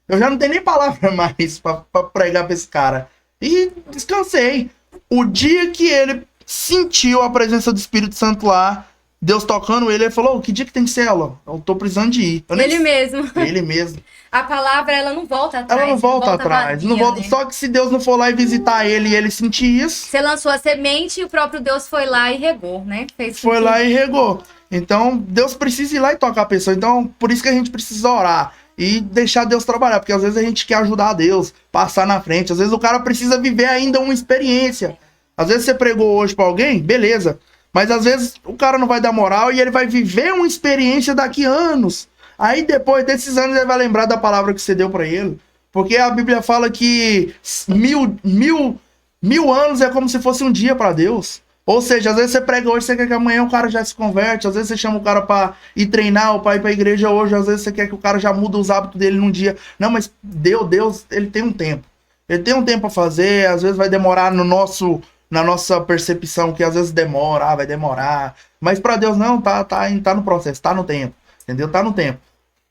Speaker 4: Eu já não tenho nem palavra mais pra pregar pra esse cara. E descansei. O dia que ele sentiu a presença do Espírito Santo lá, Deus tocando ele falou, que dia que tem célula? Eu tô precisando de ir.
Speaker 3: Mesmo.
Speaker 4: Ele mesmo.
Speaker 3: A palavra, ela não volta atrás.
Speaker 4: Ela não volta atrás.
Speaker 3: Vazia,
Speaker 4: não volta,
Speaker 3: né?
Speaker 4: Só que se Deus não for lá e visitar ele e ele sentir isso...
Speaker 3: Você lançou a semente e o próprio Deus foi lá e regou, né?
Speaker 4: Foi lá e regou. Então, Deus precisa ir lá e tocar a pessoa. Então, por isso que a gente precisa orar e deixar Deus trabalhar. Porque às vezes a gente quer ajudar a Deus, passar na frente. Às vezes o cara precisa viver ainda uma experiência. Às vezes você pregou hoje pra alguém, beleza. Mas às vezes o cara não vai dar moral e ele vai viver uma experiência daqui a anos. Aí depois desses anos ele vai lembrar da palavra que você deu pra ele. Porque a Bíblia fala que mil anos é como se fosse um dia pra Deus. Ou seja, às vezes você prega hoje, você quer que amanhã o cara já se converte. Às vezes você chama o cara pra ir treinar ou pra ir pra igreja hoje. Às vezes você quer que o cara já mude os hábitos dele num dia. Não, mas Deus, ele tem um tempo. Ele tem um tempo pra fazer. Às vezes vai demorar na nossa percepção, que às vezes demora, vai demorar. Mas pra Deus não, tá no processo, tá no tempo. Entendeu? Tá no tempo.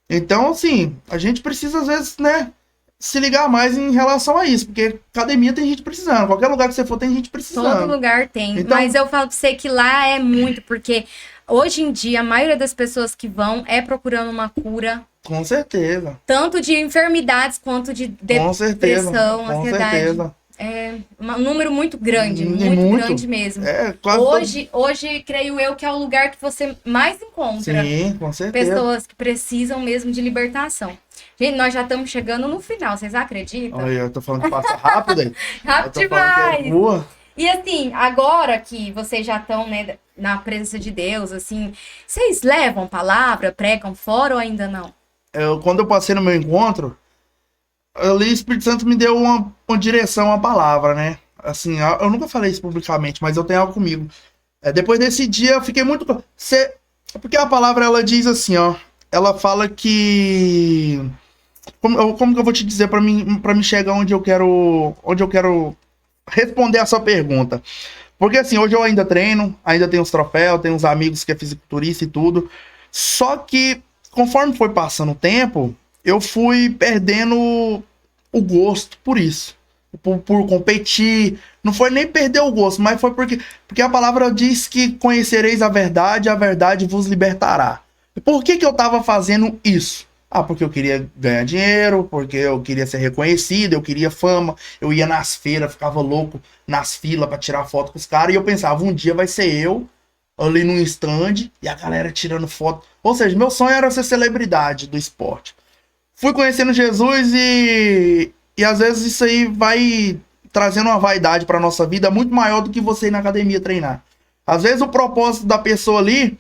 Speaker 4: Então, assim, a gente precisa às vezes, né, se ligar mais em relação a isso, porque academia tem gente precisando, qualquer lugar que você for tem gente precisando.
Speaker 3: Todo lugar tem,
Speaker 4: então,
Speaker 3: mas eu falo pra você que lá é muito, porque hoje em dia a maioria das pessoas que vão é procurando uma cura.
Speaker 4: Com certeza.
Speaker 3: Tanto de enfermidades quanto de depressão,
Speaker 4: com
Speaker 3: ansiedade.
Speaker 4: certeza.
Speaker 3: É um número muito grande, muito grande mesmo. Hoje, creio eu, que é o lugar que você mais encontra.
Speaker 4: Sim, com certeza.
Speaker 3: Pessoas que precisam mesmo de libertação. Gente, nós já estamos chegando no final, vocês acreditam?
Speaker 4: Olha, eu tô falando que passa rápido aí.
Speaker 3: Rápido demais! E assim, agora que vocês já estão, né, na presença de Deus, assim, vocês levam palavra, pregam fora ou ainda não?
Speaker 4: Quando eu passei no meu encontro, ali o Espírito Santo me deu uma direção, uma palavra, né? Assim, eu nunca falei isso publicamente, mas eu tenho algo comigo. Depois desse dia, eu fiquei muito... Porque a palavra, ela diz assim, ó. Ela fala que... Como que eu vou te dizer pra mim chegar onde eu quero responder a sua pergunta? Porque assim, hoje eu ainda treino, ainda tenho os troféus, tenho uns amigos que é fisiculturista e tudo. Só que, conforme foi passando o tempo, eu fui perdendo o gosto por isso. Por competir. Não foi nem perder o gosto, mas foi porque a palavra diz que conhecereis a verdade vos libertará. Por que eu tava fazendo isso? Porque eu queria ganhar dinheiro, porque eu queria ser reconhecido, eu queria fama, eu ia nas feiras, ficava louco nas filas pra tirar foto com os caras, e eu pensava, um dia vai ser eu ali num stand, e a galera tirando foto. Ou seja, meu sonho era ser celebridade do esporte. Fui conhecendo Jesus e às vezes isso aí vai trazendo uma vaidade pra nossa vida muito maior do que você ir na academia treinar. Às vezes o propósito da pessoa ali,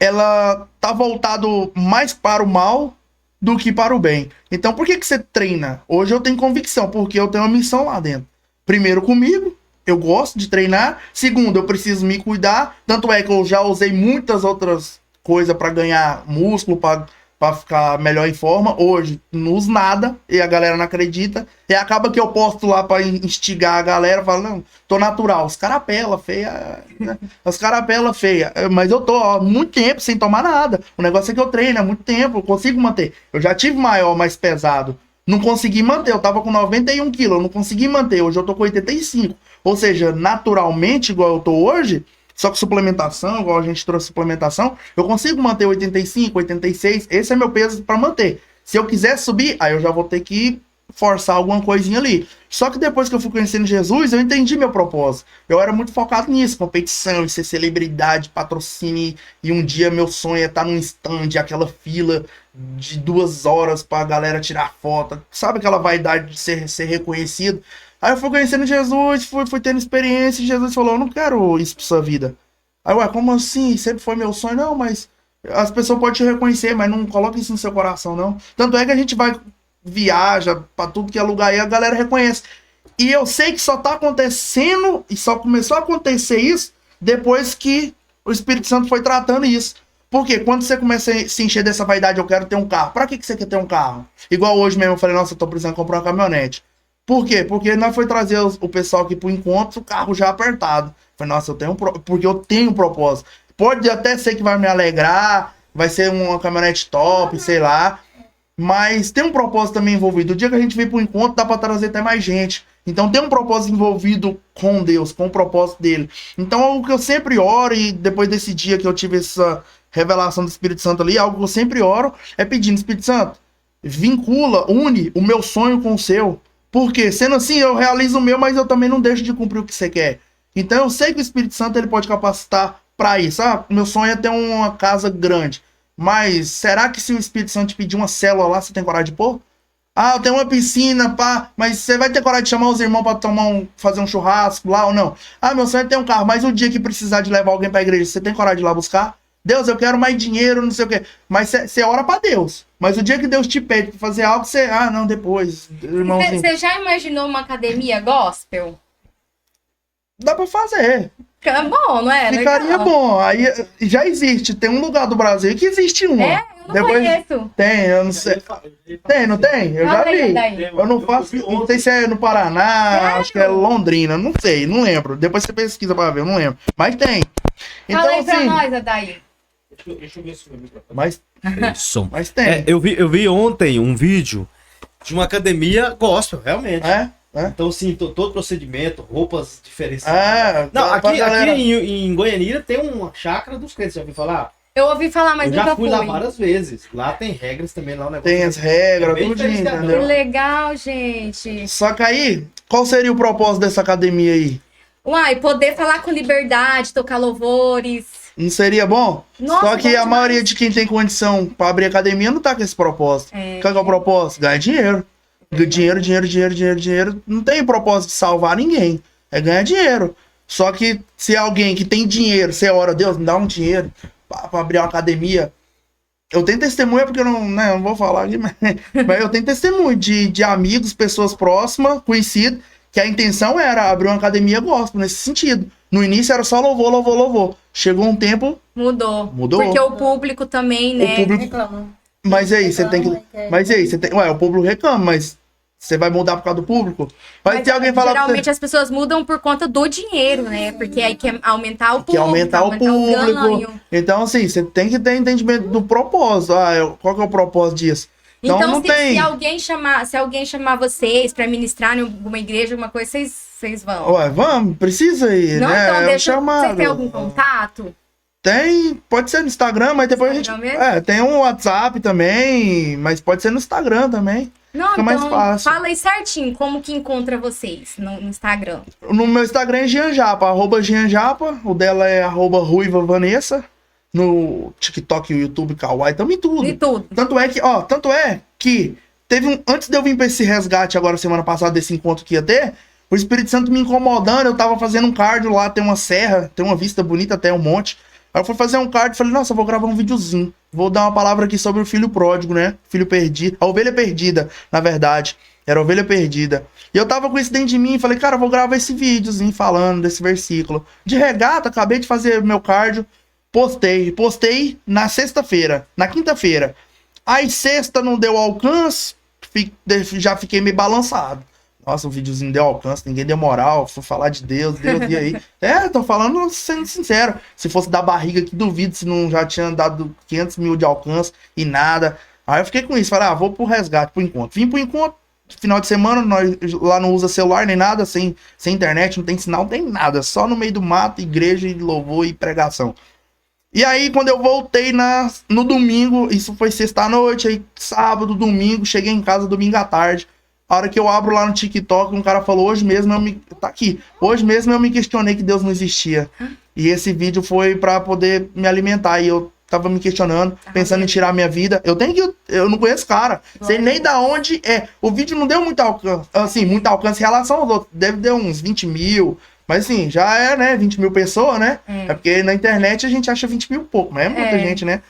Speaker 4: ela tá voltado mais para o mal do que para o bem. Então por que você treina? Hoje eu tenho convicção, porque eu tenho uma missão lá dentro. Primeiro comigo, eu gosto de treinar. Segundo, eu preciso me cuidar. Tanto é que eu já usei muitas outras coisas para ganhar músculo, para pra ficar melhor em forma. Hoje, não uso nada e a galera não acredita. E acaba que eu posto lá pra instigar a galera, falo, não, tô natural. Os caras apelam, feia. Né? Os caras apelam, feia. Mas eu tô há muito tempo sem tomar nada. O negócio é que eu treino há muito tempo, eu consigo manter. Eu já tive maior, mais pesado. Não consegui manter, eu tava com 91 quilos, eu não consegui manter. Hoje eu tô com 85. Ou seja, naturalmente, igual eu tô hoje, só com suplementação, igual a gente trouxe suplementação, eu consigo manter 85, 86, esse é meu peso para manter. Se eu quiser subir, aí eu já vou ter que forçar alguma coisinha ali. Só que depois que eu fui conhecendo Jesus, eu entendi meu propósito. Eu era muito focado nisso, competição, em ser celebridade, patrocínio, e um dia meu sonho é estar num stand, aquela fila de 2 horas pra galera tirar foto. Sabe aquela vaidade de ser reconhecido? Aí eu fui conhecendo Jesus, fui tendo experiência, e Jesus falou, eu não quero isso pra sua vida. Aí, ué, como assim? Sempre foi meu sonho? Não, mas as pessoas podem te reconhecer, mas não coloca isso no seu coração, não. Tanto é que a gente viaja pra tudo que é lugar aí, a galera reconhece. E eu sei que só tá acontecendo, e só começou a acontecer isso, depois que o Espírito Santo foi tratando isso. Porque quando você começa a se encher dessa vaidade, eu quero ter um carro. Pra que você quer ter um carro? Igual hoje mesmo, eu falei, nossa, eu tô precisando comprar uma caminhonete. Por quê? Porque nós foi trazer o pessoal aqui pro encontro, o carro já apertado. Falei, nossa, porque eu tenho um propósito. Pode até ser que vai me alegrar, vai ser uma caminhonete top, sei lá. Mas tem um propósito também envolvido. O dia que a gente vem pro encontro, dá pra trazer até mais gente. Então tem um propósito envolvido com Deus, com o propósito dele. Então o que eu sempre oro, e depois desse dia que eu tive essa revelação do Espírito Santo ali, algo que eu sempre oro, é pedindo, Espírito Santo, une o meu sonho com o seu. Porque, sendo assim, eu realizo o meu, mas eu também não deixo de cumprir o que você quer. Então eu sei que o Espírito Santo ele pode capacitar para isso. Ah, meu sonho é ter uma casa grande. Mas será que se o Espírito Santo te pedir uma célula lá, você tem coragem de pôr? Ah, eu tenho uma piscina, pá, mas você vai ter coragem de chamar os irmãos para fazer um churrasco lá ou não? Ah, meu sonho é ter um carro, mas o dia que precisar de levar alguém para a igreja, você tem coragem de ir lá buscar? Deus, eu quero mais dinheiro, não sei o quê. Mas você ora para Deus. Mas o dia que Deus te pede para fazer algo, você... Ah, não, depois, irmãozinho.
Speaker 3: Você já imaginou uma academia gospel?
Speaker 4: Dá para fazer.
Speaker 3: É bom, não é?
Speaker 4: Ficaria
Speaker 3: legal.
Speaker 4: bom. Aí já existe. Tem um lugar do Brasil que existe uma.
Speaker 3: É? Eu não conheço.
Speaker 4: Tem, eu não sei. Tem, não tem? Eu já vi. Eu não faço. Não sei se é no Paraná, acho que é Londrina. Não sei, não lembro. Depois você pesquisa pra ver, eu não lembro. Mas tem. Então,
Speaker 3: Fala aí pra
Speaker 4: assim,
Speaker 3: nós, Adair.
Speaker 6: Deixa eu ver se o microfone.
Speaker 4: mas tem.
Speaker 6: É, eu vi ontem um vídeo de uma academia gospel, realmente.
Speaker 4: É?
Speaker 6: Então, assim, todo procedimento, roupas diferenciadas. Não,
Speaker 4: pra
Speaker 6: aqui
Speaker 4: galera.
Speaker 6: em Goianira tem uma chácara dos crentes, já ouviu falar?
Speaker 3: Eu ouvi falar, mas
Speaker 6: Eu já
Speaker 3: nunca
Speaker 6: fui
Speaker 3: fui.
Speaker 6: lá várias vezes. Lá tem regras também, lá o negócio.
Speaker 4: Tem as regras,
Speaker 6: É bem
Speaker 4: tudo,
Speaker 6: diferenciador.
Speaker 3: Que
Speaker 4: entendeu?
Speaker 3: legal, gente.
Speaker 4: Só que aí, qual seria o propósito dessa academia aí?
Speaker 3: Uai, poder falar com liberdade, tocar louvores.
Speaker 4: Não seria bom?
Speaker 3: Nossa,
Speaker 4: Só que
Speaker 3: bom
Speaker 4: a maioria
Speaker 3: demais.
Speaker 4: de quem tem condição pra abrir academia não tá com esse propósito.
Speaker 3: É.
Speaker 4: Qual que é o propósito? Ganhar dinheiro. Dinheiro. Não tem propósito de salvar ninguém. É ganhar dinheiro. Só que se alguém que tem dinheiro, você ora, Deus, me dá um dinheiro pra abrir uma academia. Eu tenho testemunha, porque eu não vou falar aqui, mas eu tenho testemunho de amigos, pessoas próximas, conhecidos, que a intenção era abrir uma academia gospel nesse sentido. No início era só louvor. Chegou um tempo,
Speaker 3: Mudou.
Speaker 4: Mudou?
Speaker 3: Porque o público também, né?
Speaker 4: o público.
Speaker 5: Reclamam.
Speaker 4: Mas aí, você tem que. Mas aí, você tem. Ué, o público reclama, mas você vai mudar por causa do público? Mas tem alguém falar pra
Speaker 3: geralmente
Speaker 4: você.
Speaker 3: as pessoas mudam por conta do dinheiro, né? Porque aí quer aumentar o público.
Speaker 4: Que aumentar o público.
Speaker 3: ganho.
Speaker 4: Então, assim, você tem que ter entendimento do propósito. Qual que é o propósito disso? Então, não tem.
Speaker 3: Se alguém chamar vocês pra ministrar em alguma igreja, alguma coisa, vocês vão.
Speaker 4: Ué, vamos, precisa ir,
Speaker 3: Não,
Speaker 4: né?
Speaker 3: então
Speaker 4: É um
Speaker 3: deixa.
Speaker 4: chamado.
Speaker 3: Vocês têm algum contato?
Speaker 4: Tem, pode ser no Instagram, mas depois
Speaker 3: Instagram
Speaker 4: a gente.
Speaker 3: mesmo?
Speaker 4: Tem um WhatsApp também, mas pode ser no Instagram também.
Speaker 3: Não,
Speaker 4: Fica mais
Speaker 3: então
Speaker 4: fácil.
Speaker 3: fala aí certinho como que encontra vocês no Instagram.
Speaker 4: No meu Instagram é Gianjapa, @Gianjapa. O dela é @RuivaVanessa. No TikTok, YouTube, Kawaii, tamo em tudo.
Speaker 3: De tudo.
Speaker 4: Tanto é que teve antes de eu vir pra esse resgate agora, semana passada, desse encontro que ia ter, o Espírito Santo me incomodando, eu tava fazendo um cardio lá, tem uma serra, tem uma vista bonita até um monte. Aí eu fui fazer um cardio e falei, nossa, eu vou gravar um videozinho. Vou dar uma palavra aqui sobre o filho pródigo, né? Filho perdido. A ovelha perdida, na verdade. Era a ovelha perdida. E eu tava com isso dentro de mim e falei, cara, eu vou gravar esse videozinho falando desse versículo. De regata, acabei de fazer meu cardio. Postei na sexta-feira. Na quinta-feira, Aí sexta não deu alcance, já fiquei meio balançado. Nossa, o videozinho deu alcance, ninguém deu moral, foi falar de Deus, e aí? Tô falando sendo sincero. Se fosse da barriga aqui, duvido se não já tinha dado 500 mil de alcance e nada. Aí eu fiquei com isso, falei, vou pro resgate, pro encontro. Vim pro encontro, final de semana, nós lá não usa celular nem nada, sem internet, não tem sinal, não tem nada. Só no meio do mato, igreja, e louvor e pregação. E aí, quando eu voltei no domingo, isso foi sexta-noite, aí sábado, domingo, cheguei em casa domingo à tarde. A hora que eu abro lá no TikTok, um cara falou, hoje mesmo eu me questionei que Deus não existia. E esse vídeo foi pra poder me alimentar. E eu tava me questionando, pensando em tirar minha vida. Eu não conheço cara. Sei nem da onde é. O vídeo não deu muito alcance, assim, muito alcance em relação aos outros. Deve ter uns 20 mil. Mas assim, já é, né, 20 mil pessoas, né? É porque na internet a gente acha 20 mil pouco, mas é muita gente, né?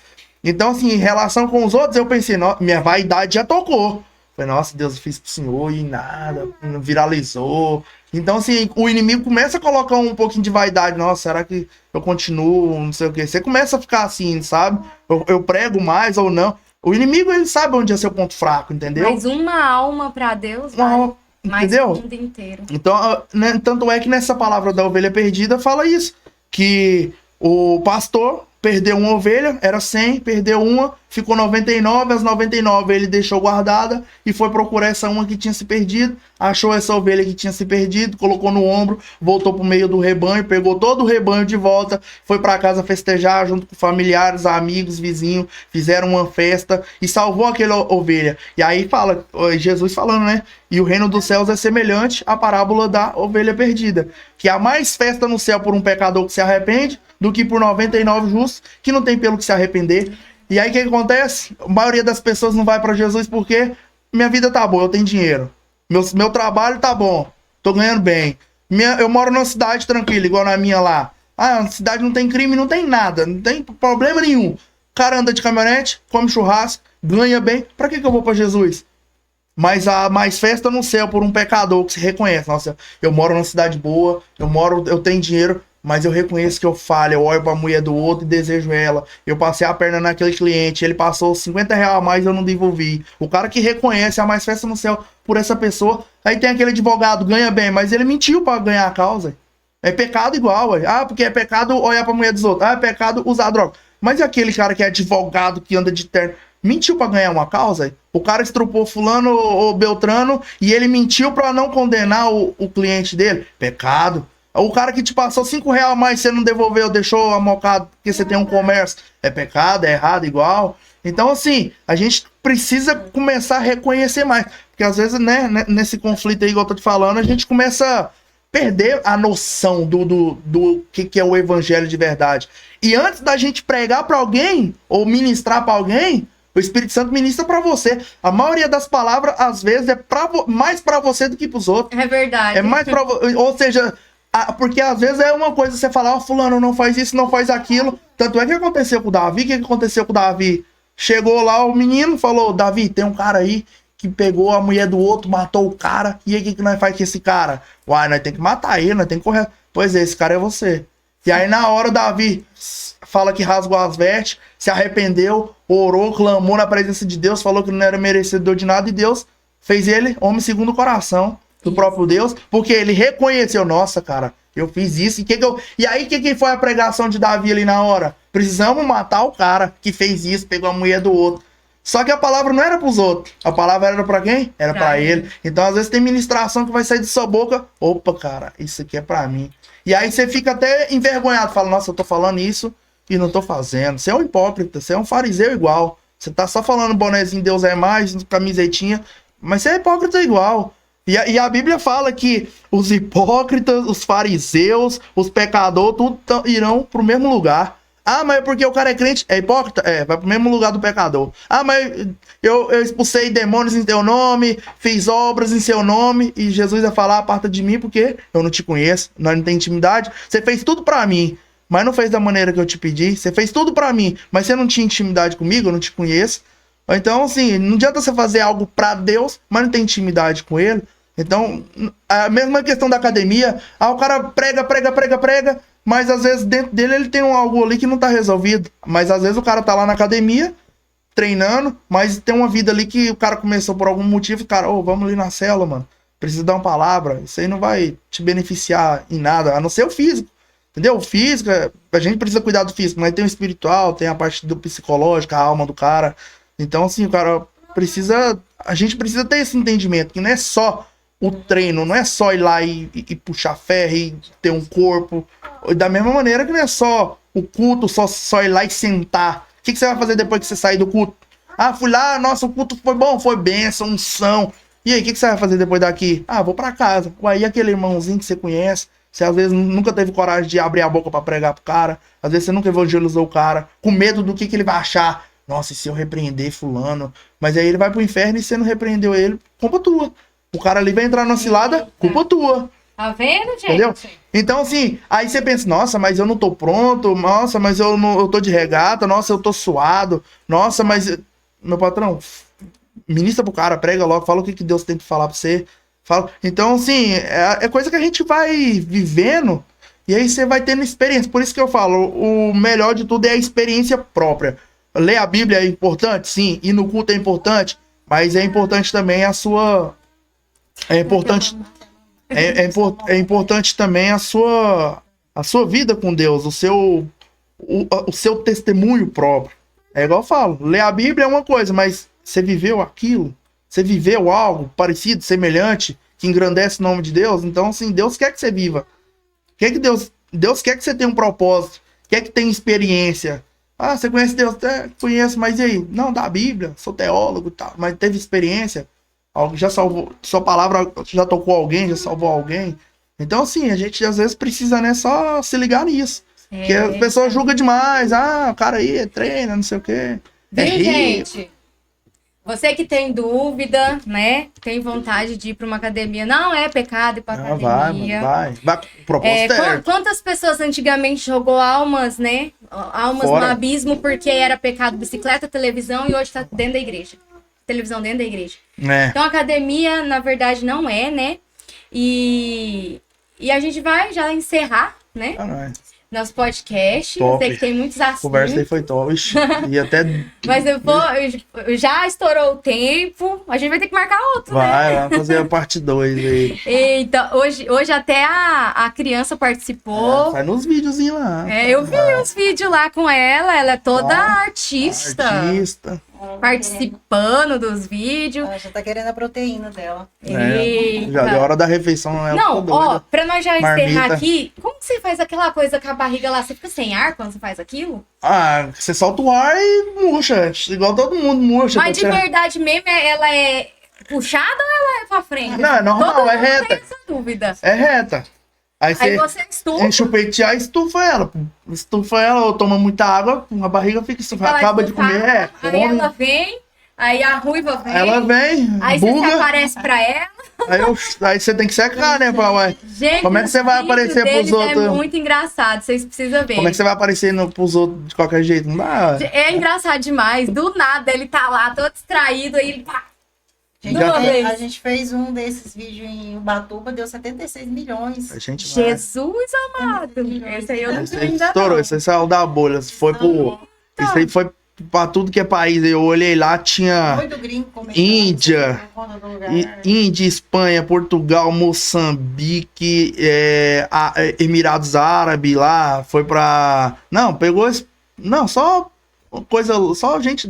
Speaker 4: Então, assim, em relação com os outros, eu pensei, minha vaidade já tocou. Falei, nossa, Deus, eu fiz pro Senhor e nada, viralizou. Então, assim, o inimigo começa a colocar um pouquinho de vaidade. Nossa, será que eu continuo, não sei o quê. Você começa a ficar assim, sabe? Eu prego mais ou não. O inimigo, ele sabe onde é seu ponto fraco, entendeu?
Speaker 3: Mas uma alma pra Deus, mais
Speaker 4: entendeu?
Speaker 3: o mundo inteiro.
Speaker 4: Então, né, tanto é que nessa palavra da ovelha perdida fala isso. Que o pastor perdeu uma ovelha, era 100, perdeu uma, ficou 99, as 99 ele deixou guardada e foi procurar essa uma que tinha se perdido, achou essa ovelha que tinha se perdido, colocou no ombro, voltou pro meio do rebanho, pegou todo o rebanho de volta, foi para casa festejar junto com familiares, amigos, vizinhos, fizeram uma festa e salvou aquela ovelha. E aí fala, Jesus falando, né? E o reino dos céus é semelhante à parábola da ovelha perdida, que há mais festa no céu por um pecador que se arrepende do que por 99 justos que não tem pelo que se arrepender. E aí o que acontece? A maioria das pessoas não vai para Jesus porque minha vida tá boa, eu tenho dinheiro. Meu trabalho tá bom, tô ganhando bem. Eu moro numa cidade tranquila, igual na minha lá. A cidade não tem crime, não tem nada, não tem problema nenhum. O cara anda de caminhonete, come churrasco, ganha bem. Pra que eu vou para Jesus? Mas há mais festa no céu por um pecador que se reconhece. Nossa, eu moro numa cidade boa, eu tenho dinheiro, mas eu reconheço que eu falho, eu olho pra mulher do outro e desejo ela. Eu passei a perna naquele cliente, ele passou 50 reais a mais e eu não devolvi. O cara que reconhece há mais festa no céu por essa pessoa. Aí tem aquele advogado, ganha bem, mas ele mentiu pra ganhar a causa. É pecado igual, ué. Porque é pecado olhar pra mulher dos outros. É pecado usar droga. Mas e aquele cara que é advogado, que anda de terno? Mentiu pra ganhar uma causa? O cara estrupou fulano ou Beltrano e ele mentiu pra não condenar o cliente dele? Pecado. O cara que te passou 5 reais a mais, você não devolveu, deixou amocado porque você tem um comércio. É pecado, é errado, igual. Então, assim, a gente precisa começar a reconhecer mais. Porque às vezes, né, nesse conflito aí, igual eu tô te falando, a gente começa a perder a noção do que é o evangelho de verdade. E antes da gente pregar pra alguém, ou ministrar pra alguém, o Espírito Santo ministra pra você. A maioria das palavras, às vezes, é mais pra você do que pros outros.
Speaker 3: É verdade.
Speaker 4: É mais pra você. Ou seja, porque às vezes é uma coisa você falar, fulano, não faz isso, não faz aquilo. Tanto é que aconteceu com o Davi. O que aconteceu com o Davi? Chegou lá o menino, falou, Davi, tem um cara aí que pegou a mulher do outro, matou o cara. E aí, o que nós faz com esse cara? Uai, nós temos que matar ele, nós temos que correr. Pois é, esse cara é você. E aí, na hora, Davi fala que rasgou as vestes, se arrependeu, orou, clamou na presença de Deus, falou que não era merecedor de nada, e Deus fez ele homem segundo o coração do próprio Deus, porque ele reconheceu, nossa, cara, eu fiz isso, e aí, o que foi a pregação de Davi ali na hora? Precisamos matar o cara que fez isso, pegou a mulher do outro. Só que a palavra não era pros outros, a palavra era pra quem? Era pra ele. Então, às vezes, tem ministração que vai sair de sua boca, opa, cara, isso aqui é pra mim. E aí você fica até envergonhado, fala, nossa, eu tô falando isso e não tô fazendo. Você é um hipócrita, você é um fariseu igual. Você tá só falando bonezinho Deus é mais, camisetinha, mas você é hipócrita igual. E a Bíblia fala que os hipócritas, os fariseus, os pecadores, tudo irão pro mesmo lugar. Mas é porque o cara é crente, é hipócrita? Vai pro mesmo lugar do pecador. Mas eu expulsei demônios em teu nome, fiz obras em seu nome, e Jesus vai falar, aparta de mim, porque eu não te conheço, nós não tem intimidade. Você fez tudo pra mim, mas não fez da maneira que eu te pedi. Você fez tudo pra mim, mas você não tinha intimidade comigo, eu não te conheço. Então, assim, não adianta você fazer algo pra Deus, mas não tem intimidade com Ele. Então, a mesma questão da academia, o cara prega, mas às vezes dentro dele ele tem algo ali que não tá resolvido. Mas às vezes o cara tá lá na academia, treinando, mas tem uma vida ali que o cara começou por algum motivo, cara, vamos ali na célula, mano. Precisa dar uma palavra. Isso aí não vai te beneficiar em nada, a não ser o físico. Entendeu? O físico, a gente precisa cuidar do físico, mas tem o espiritual, tem a parte do psicológico, a alma do cara. Então, assim, o cara precisa... A gente precisa ter esse entendimento, que não é só o treino, não é só ir lá e puxar ferro e ter um corpo. Da mesma maneira que não é só o culto, só ir lá e sentar. O que você vai fazer depois que você sair do culto? Ah, fui lá, nossa, o culto foi bom, foi bênção, unção. E aí, o que você vai fazer depois daqui? Ah, vou pra casa. Ué, e aquele irmãozinho que você conhece? Você às vezes nunca teve coragem de abrir a boca pra pregar pro cara. Às vezes você nunca evangelizou o cara, com medo do que ele vai achar. Nossa, e se eu repreender fulano? Mas aí ele vai pro inferno e você não repreendeu ele, culpa tua. O cara ali vai entrar na cilada, culpa tua.
Speaker 3: Tá vendo, gente?
Speaker 4: Entendeu? Então, assim, aí você pensa, nossa, mas eu não tô pronto, nossa, mas eu tô de regata, nossa, eu tô suado, nossa, mas... Meu patrão, ministra pro cara, prega logo, fala o que Deus tem que falar pra você. Fala. Então, assim, é coisa que a gente vai vivendo e aí você vai tendo experiência. Por isso que eu falo, o melhor de tudo é a experiência própria. Ler a Bíblia é importante, sim, ir no culto é importante, mas é importante também a sua... É importante também a sua vida com Deus, o seu testemunho próprio. É igual eu falo, ler a Bíblia é uma coisa, mas você viveu aquilo? Você viveu algo parecido, semelhante, que engrandece o nome de Deus? Então, assim, Deus quer que você viva. Deus quer que você tenha um propósito, quer que tenha experiência. Ah, você conhece Deus? Conheço, mas e aí? Não, da Bíblia, sou teólogo e tal, mas teve experiência? Algo já salvou, sua palavra já tocou alguém, já salvou alguém. Então, assim, a gente às vezes precisa, né, só se ligar nisso. Porque a pessoa julga demais. Ah, o cara aí treina, não sei o quê.
Speaker 3: Viu, gente? Você que tem dúvida, né? Tem vontade de ir para uma academia. Não é pecado ir para academia.
Speaker 4: Vai com o propósito certo.
Speaker 3: Quantas pessoas antigamente jogou almas, né? Almas
Speaker 4: Fora.
Speaker 3: no abismo porque era pecado bicicleta, televisão e hoje tá dentro da igreja. Televisão dentro da igreja.
Speaker 4: É.
Speaker 3: Então, academia, na verdade, não é, né? E a gente vai já encerrar, né? Nosso podcast.
Speaker 4: Top.
Speaker 3: Eu sei que tem muitos assuntos.
Speaker 4: A conversa aí foi top. Ixi, e até...
Speaker 3: Mas já estourou o tempo. A gente vai ter que marcar outro, né?
Speaker 4: Vai fazer a parte 2 aí.
Speaker 3: Então, hoje até a criança participou.
Speaker 4: Faz nos videozinhos lá.
Speaker 3: Eu vi uns vídeos lá com ela. Ela é toda artista. Participando dos vídeos.
Speaker 5: Ela já tá querendo a proteína dela.
Speaker 4: Já deu hora da refeição.
Speaker 3: Não, ó, pra nós já encerrar aqui, como que você faz aquela coisa com a barriga lá? Você fica sem ar quando você faz aquilo?
Speaker 4: Ah, você solta o ar e murcha. Igual todo mundo murcha.
Speaker 3: Mas de verdade mesmo, ela é puxada ou ela é pra frente?
Speaker 4: Não, é normal,
Speaker 3: todo
Speaker 4: é
Speaker 3: mundo
Speaker 4: reta.
Speaker 3: tem essa dúvida.
Speaker 4: É reta. Aí
Speaker 3: você estufa.
Speaker 4: Enche o peito e estufa ela. Estufa ela ou toma muita água, a barriga fica estufada. Acaba de comer.
Speaker 3: Aí ela vem, aí a ruiva vem.
Speaker 4: Ela vem,
Speaker 3: aí
Speaker 4: buga.
Speaker 3: você aparece pra ela.
Speaker 4: Aí você tem que secar, né?
Speaker 3: Gente,
Speaker 4: como é que você vai aparecer pros outros?
Speaker 3: É muito engraçado, vocês precisam ver.
Speaker 4: Como é que você vai aparecer pros outros de qualquer jeito? Não dá.
Speaker 3: É engraçado demais. Do nada ele tá lá, todo distraído, aí ele pá.
Speaker 5: A gente fez um desses vídeos em Ubatuba, deu 76 milhões.
Speaker 3: Jesus amado. Esse aí eu não vi ainda
Speaker 4: estourou, esse aí saiu da bolha. Foi pro... Isso aí foi pra tudo que é país. Eu olhei lá, tinha Índia, Índia, Espanha, Portugal, Moçambique, Emirados Árabes lá. Foi pra... Não, pegou... Não, só gente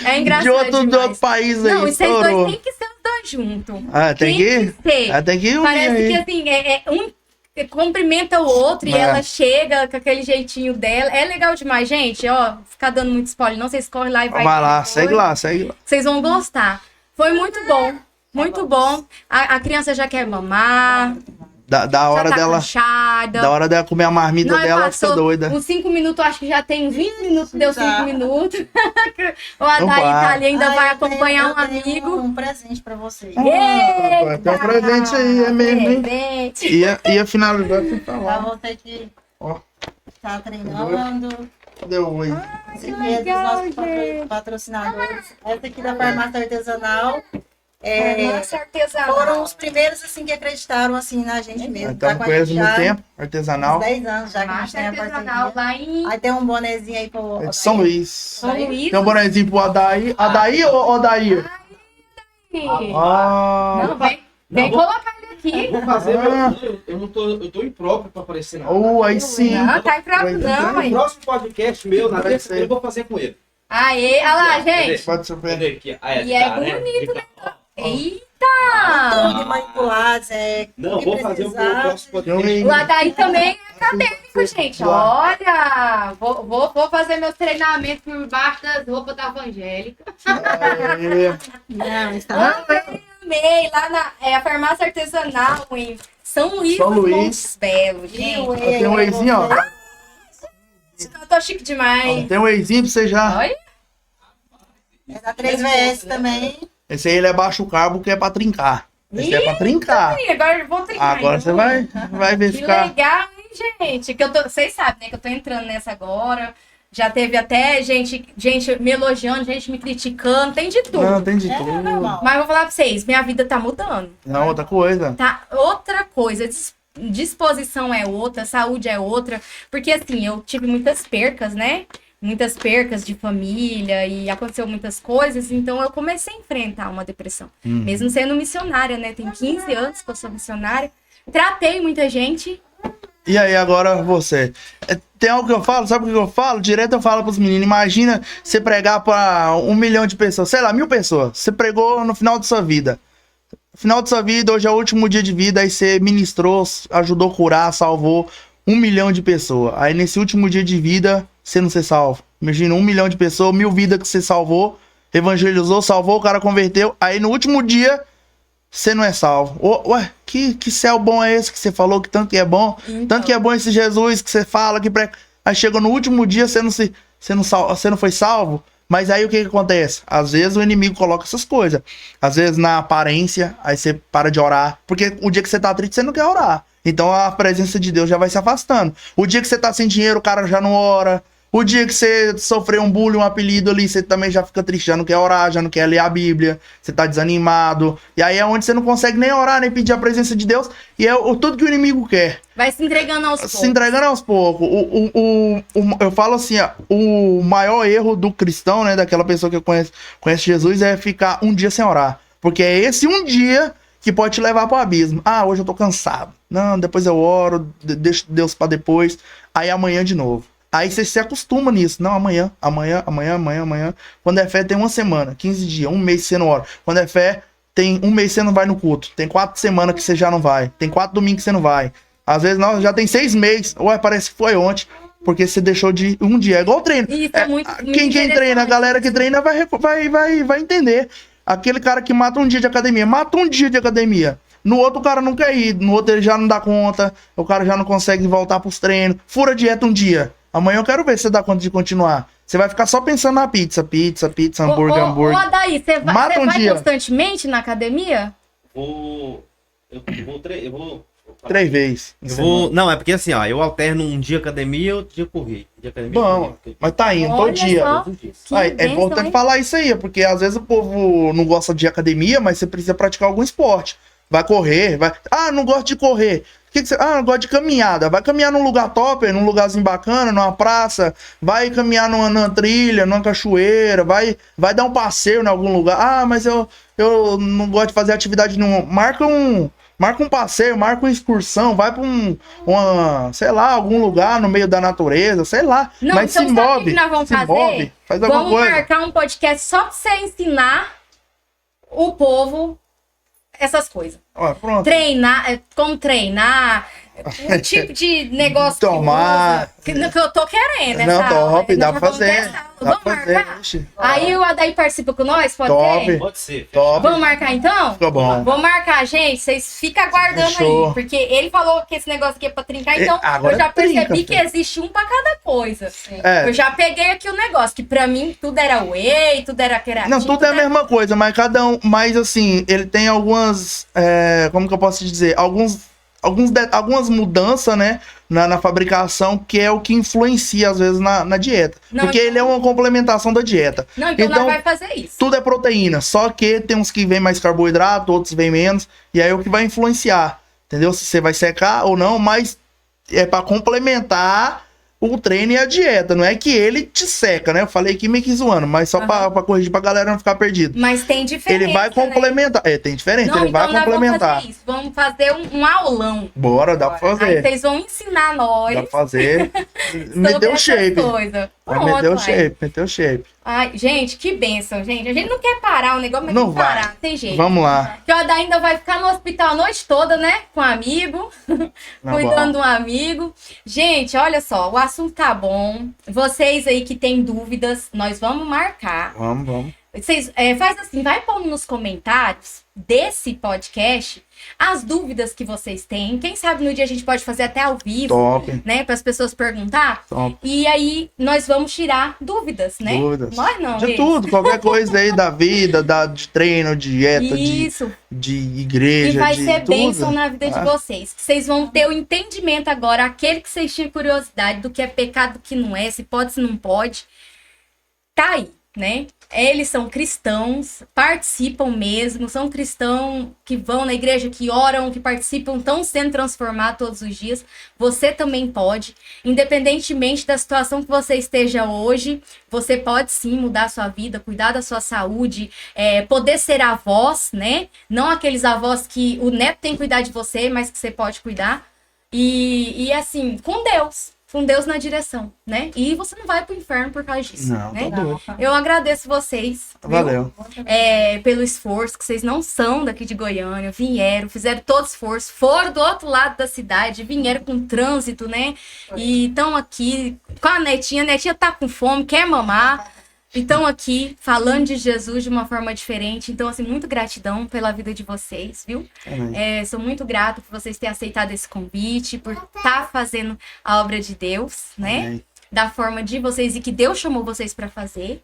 Speaker 3: é engraçado
Speaker 4: de outro país aí.
Speaker 3: Não, vocês dois tem que ser os dois juntos.
Speaker 4: Tem que ser. Tem que unir.
Speaker 3: Parece que assim, um cumprimenta o outro e ela chega com aquele jeitinho dela. É legal demais, gente. Ó, ficar dando muito spoiler, não. Vocês correm lá e vai
Speaker 4: lá, segue lá.
Speaker 3: Vocês vão gostar. Foi muito bom. Muito bom. A criança já quer mamar.
Speaker 4: Da hora dela.
Speaker 3: Cansada.
Speaker 4: Da hora dela comer a marmita dela, fica doida.
Speaker 3: Uns 5 minutos, acho que já tem 20 minutos, deu 5 minutos. O Adair tá ali, ainda vai acompanhar um amigo.
Speaker 5: Um presente pra vocês.
Speaker 4: Tem um presente aí, é mesmo, hein? Ia finalizar assim, tá lá.
Speaker 5: Pra você que tá treinando.
Speaker 4: Cadê o oi?
Speaker 5: Esse aqui é dos nossos patrocinadores. Essa aqui da farmácia artesanal.
Speaker 3: Farmácia artesanal.
Speaker 5: Foram os primeiros assim que acreditaram assim na gente mesmo.
Speaker 4: Estamos com eles há muito tempo, artesanal.
Speaker 5: Uns 10 anos já que a gente
Speaker 3: Farmácia
Speaker 5: tem a
Speaker 3: artesanal
Speaker 5: parceria.
Speaker 3: lá em
Speaker 5: Aí tem um bonezinho aí pro
Speaker 4: É de São Luís.
Speaker 3: São Luís.
Speaker 4: Tem um bonezinho pro Adair. Adair ou Odair? Ah,
Speaker 3: Não, vem colocar ele aqui.
Speaker 6: Vou fazer
Speaker 4: Ah.
Speaker 6: eu tô impróprio pra aparecer na
Speaker 4: aí sim.
Speaker 3: Não, tá impróprio não,
Speaker 6: No
Speaker 3: hein?
Speaker 6: próximo podcast meu, na
Speaker 4: Vai
Speaker 6: terça
Speaker 4: ser.
Speaker 6: eu vou fazer com ele.
Speaker 3: Aê, olha lá, gente.
Speaker 4: Pode ser.
Speaker 6: Cadê aqui? Ah,
Speaker 3: E é
Speaker 6: tá, né?
Speaker 3: bonito,
Speaker 6: Fica-
Speaker 3: né? Eita!
Speaker 5: tudo manipulados,
Speaker 6: Não,
Speaker 5: que
Speaker 6: vou fazer o
Speaker 5: precisar.
Speaker 6: próximo podcast.
Speaker 3: O Adair também é acadêmico, gente. Olha, vou fazer meus treinamentos por baixo das roupas da evangélica.
Speaker 5: Não, está
Speaker 3: Amei, lá na a farmácia artesanal em São Luís
Speaker 4: São
Speaker 3: dos
Speaker 4: Luís.
Speaker 3: Montes Belos, gente.
Speaker 4: Tem um wayzinho, ó.
Speaker 3: Eu tô chique demais.
Speaker 4: Tem um wayzinho pra você já.
Speaker 3: Olha,
Speaker 5: É da 3VS também.
Speaker 4: Esse aí ele é baixo carbo que é pra trincar. Esse é pra trincar.
Speaker 3: agora eu vou treinar.
Speaker 4: Agora
Speaker 3: então.
Speaker 4: você vai
Speaker 3: Que
Speaker 4: verificar.
Speaker 3: legal, hein, gente? Que vocês sabem, né? Que eu tô entrando nessa agora. Já teve até gente me elogiando, gente me criticando, tem de tudo.
Speaker 4: Não, tem de
Speaker 5: É
Speaker 4: tudo.
Speaker 5: normal.
Speaker 3: Mas eu vou falar pra vocês, minha vida tá mudando.
Speaker 4: Não, outra coisa.
Speaker 3: Tá outra coisa. Disposição é outra, saúde é outra. Porque assim, eu tive muitas percas, né? Muitas percas de família e aconteceu muitas coisas, então eu comecei a enfrentar uma depressão. Mesmo sendo missionária, né? Tem 15 anos que eu sou missionária. Tratei muita gente.
Speaker 4: E aí, agora você. Tem algo que eu falo, sabe o que eu falo? Direto eu falo pros meninos. Imagina você pregar pra 1 milhão de pessoas, sei lá, 1000 pessoas. Você pregou no final da sua vida. No final da sua vida, hoje é o último dia de vida, aí você ministrou, ajudou a curar, salvou 1 milhão de pessoas. Aí nesse último dia de vida, você não ser salvo. Imagina 1 milhão de pessoas, 1000 vidas que você salvou, evangelizou, salvou, o cara converteu. Aí no último dia, você não é salvo. Ué, que céu bom é esse que você falou que tanto que é bom? Tanto que é bom esse Jesus que você fala que prega. Aí chegou no último dia, você não foi salvo. Mas aí o que acontece? Às vezes o inimigo coloca essas coisas. Às vezes na aparência, aí você para de orar. Porque o dia que você tá triste, você não quer orar. Então a presença de Deus já vai se afastando. O dia que você tá sem dinheiro, o cara já não ora. O dia que você sofreu um bullying, um apelido ali, você também já fica triste, já não quer orar, já não quer ler a Bíblia, você tá desanimado. E aí é onde você não consegue nem orar, nem pedir a presença de Deus. E é tudo que o inimigo quer.
Speaker 3: Vai se entregando aos
Speaker 4: Se
Speaker 3: poucos.
Speaker 4: entregando aos poucos. Eu falo assim, ó, o maior erro do cristão, né, daquela pessoa que conhece Jesus, é ficar um dia sem orar. Porque é esse um dia que pode te levar pro abismo. Ah, hoje eu tô cansado. Não, depois eu oro, deixo Deus pra depois. Aí amanhã de novo. Aí você se acostuma nisso. Não, amanhã. Quando é fé, tem 1 semana, 15 dias, 1 mês você não ora. Quando é fé, tem 1 mês você não vai no culto. Tem 4 semanas que você já não vai. Tem 4 domingos que você não vai. Às vezes, não, já tem 6 meses. Ué, parece que foi ontem. Porque você deixou de ir um dia. É igual treino.
Speaker 3: Isso é muito
Speaker 4: Quem treina, a
Speaker 3: interessante.
Speaker 4: galera que treina vai entender. Aquele cara que mata um dia de academia. Mata um dia de academia. No outro o cara não quer ir. No outro ele já não dá conta. O cara já não consegue voltar pros treinos. Fura a dieta um dia. Amanhã eu quero ver se você dá conta de continuar. Você vai ficar só pensando na pizza, hambúrguer, hambúrguer.
Speaker 3: Ô, Adair, você
Speaker 4: Mata um
Speaker 3: vai
Speaker 4: dia.
Speaker 3: constantemente na academia?
Speaker 6: Eu vou
Speaker 4: 3 vezes.
Speaker 6: Não, é porque assim, ó, eu alterno um dia academia e outro dia correr. Dia academia,
Speaker 4: Bom, mas tá indo
Speaker 3: Olha
Speaker 4: todo dia.
Speaker 3: só.
Speaker 6: todos os dias.
Speaker 3: Que
Speaker 4: Aí, é
Speaker 3: bênção,
Speaker 4: importante
Speaker 3: hein?
Speaker 4: falar isso aí, porque às vezes o povo não gosta de academia, mas você precisa praticar algum esporte. Vai correr, vai. Ah, não gosto de correr. Que você... Ah, não gosto de caminhada. Vai caminhar num lugar top, num lugarzinho bacana, numa praça. Vai caminhar numa trilha, numa cachoeira. Vai dar um passeio em algum lugar. Ah, mas eu não gosto de fazer atividade nenhuma. Marca um passeio, marca uma excursão, vai pra sei lá, algum lugar no meio da natureza, sei lá.
Speaker 3: Não,
Speaker 4: mas
Speaker 3: então
Speaker 4: se
Speaker 3: sabe o
Speaker 4: move,
Speaker 3: que nós vamos
Speaker 4: se
Speaker 3: fazer?
Speaker 4: move, faz alguma
Speaker 3: Vamos
Speaker 4: coisa.
Speaker 3: marcar um podcast só pra você ensinar o povo essas coisas.
Speaker 4: Ó, pronto.
Speaker 3: Treinar, como treinar, o tipo de negócio
Speaker 4: Tomar.
Speaker 3: que eu tô querendo.
Speaker 4: Não,
Speaker 3: essa
Speaker 4: top,
Speaker 3: aula.
Speaker 4: dá
Speaker 3: Nós
Speaker 4: pra
Speaker 3: vamos
Speaker 4: fazer.
Speaker 3: testar.
Speaker 4: Dá
Speaker 3: Vamos
Speaker 4: pra fazer,
Speaker 3: marcar?
Speaker 4: ixi.
Speaker 3: Aí o Adair participa com nós, pode
Speaker 4: Top.
Speaker 3: ser?
Speaker 6: Pode ser.
Speaker 4: Top.
Speaker 3: Vamos marcar então?
Speaker 4: Fica bom.
Speaker 3: Vamos marcar, gente. Vocês ficam aguardando
Speaker 4: Fechou.
Speaker 3: aí. Porque ele falou que esse negócio aqui é pra trincar, então
Speaker 4: Agora
Speaker 3: eu já
Speaker 4: trinca,
Speaker 3: percebi que
Speaker 4: filho.
Speaker 3: existe um pra cada coisa.
Speaker 4: É.
Speaker 3: Eu já peguei aqui o negócio, que pra mim tudo era whey, tudo era queratina.
Speaker 4: Não, tudo é a mesma coisa, mas cada um. Mas assim, ele tem algumas. Como que eu posso te dizer? algumas mudanças, né, na fabricação, que é o que influencia, às vezes, na dieta.
Speaker 3: Não,
Speaker 4: porque
Speaker 3: então-
Speaker 4: ele é uma complementação da dieta.
Speaker 3: Não, então nós vai fazer isso.
Speaker 4: Tudo é proteína, só que tem uns que vem mais carboidrato, outros vem menos, e aí é o que vai influenciar, entendeu? Se você vai secar ou não, mas é para complementar o treino e a dieta, não é que ele te seca, né? Eu falei aqui meio que zoando, mas só pra corrigir pra galera não ficar perdido.
Speaker 3: Mas tem diferença,
Speaker 4: Ele vai complementar, tem diferença,
Speaker 3: Não,
Speaker 4: ele vai
Speaker 3: então nós
Speaker 4: complementar.
Speaker 3: vamos fazer isso. Vamos fazer um aulão.
Speaker 4: Bora, dá pra
Speaker 3: Aí
Speaker 4: fazer.
Speaker 3: vocês vão ensinar nós
Speaker 4: Dá pra fazer.
Speaker 3: sobre
Speaker 4: Meteu o
Speaker 3: essas
Speaker 4: shape.
Speaker 3: coisas.
Speaker 4: Vai
Speaker 3: Pronto,
Speaker 4: meter o
Speaker 3: aí.
Speaker 4: shape, meteu o shape.
Speaker 3: Ai, gente, que bênção, gente. A gente não quer parar o negócio, mas
Speaker 4: Não
Speaker 3: tem que
Speaker 4: vai.
Speaker 3: parar, não tem jeito.
Speaker 4: Vamos lá.
Speaker 3: Que o Adá ainda vai ficar no hospital a noite toda, né? Com um amigo,
Speaker 4: Tá
Speaker 3: cuidando
Speaker 4: bom.
Speaker 3: de um amigo. Gente, olha só, o assunto tá bom. Vocês aí que têm dúvidas, nós vamos marcar.
Speaker 4: Vamos.
Speaker 3: Vocês, faz assim, vai pondo nos comentários desse podcast as dúvidas que vocês têm. Quem sabe no dia a gente pode fazer até ao vivo,
Speaker 4: Top,
Speaker 3: né? Para as pessoas perguntar.
Speaker 4: top.
Speaker 3: E aí nós vamos tirar dúvidas, né?
Speaker 4: Dúvidas.
Speaker 3: Nós não,
Speaker 4: De
Speaker 3: gente.
Speaker 4: tudo, qualquer coisa aí da vida, de treino, dieta,
Speaker 3: Isso.
Speaker 4: de igreja,
Speaker 3: E vai
Speaker 4: de
Speaker 3: ser
Speaker 4: tudo.
Speaker 3: bênção na vida de
Speaker 4: Ah.
Speaker 3: vocês. Vocês vão ter o entendimento agora, aquele que vocês tinham curiosidade do que é pecado, do que não é, se pode, se não pode. Tá aí, né? Eles são cristãos, participam mesmo, são cristãos que vão na igreja, que oram, que participam, estão sendo transformados todos os dias. Você também pode, independentemente da situação que você esteja hoje, você pode sim mudar a sua vida, cuidar da sua saúde, poder ser avós, né? Não aqueles avós que o neto tem que cuidar de você, mas que você pode cuidar. E assim, com Deus na direção, né? E você não vai pro inferno por causa disso,
Speaker 4: Não,
Speaker 3: né?
Speaker 4: tá doido.
Speaker 3: Eu agradeço vocês, viu?
Speaker 4: Valeu.
Speaker 3: Pelo esforço, que vocês não são daqui de Goiânia, vieram, fizeram todo esforço, foram do outro lado da cidade, vieram com trânsito, né? E estão aqui com a netinha tá com fome, quer mamar. E estão aqui falando de Jesus de uma forma diferente. Então, assim, muito gratidão pela vida de vocês, viu?
Speaker 4: Amém.
Speaker 3: Sou muito grata por vocês terem aceitado esse convite, por estar fazendo a obra de Deus, né?
Speaker 4: Amém.
Speaker 3: Da forma de vocês e que Deus chamou vocês para fazer.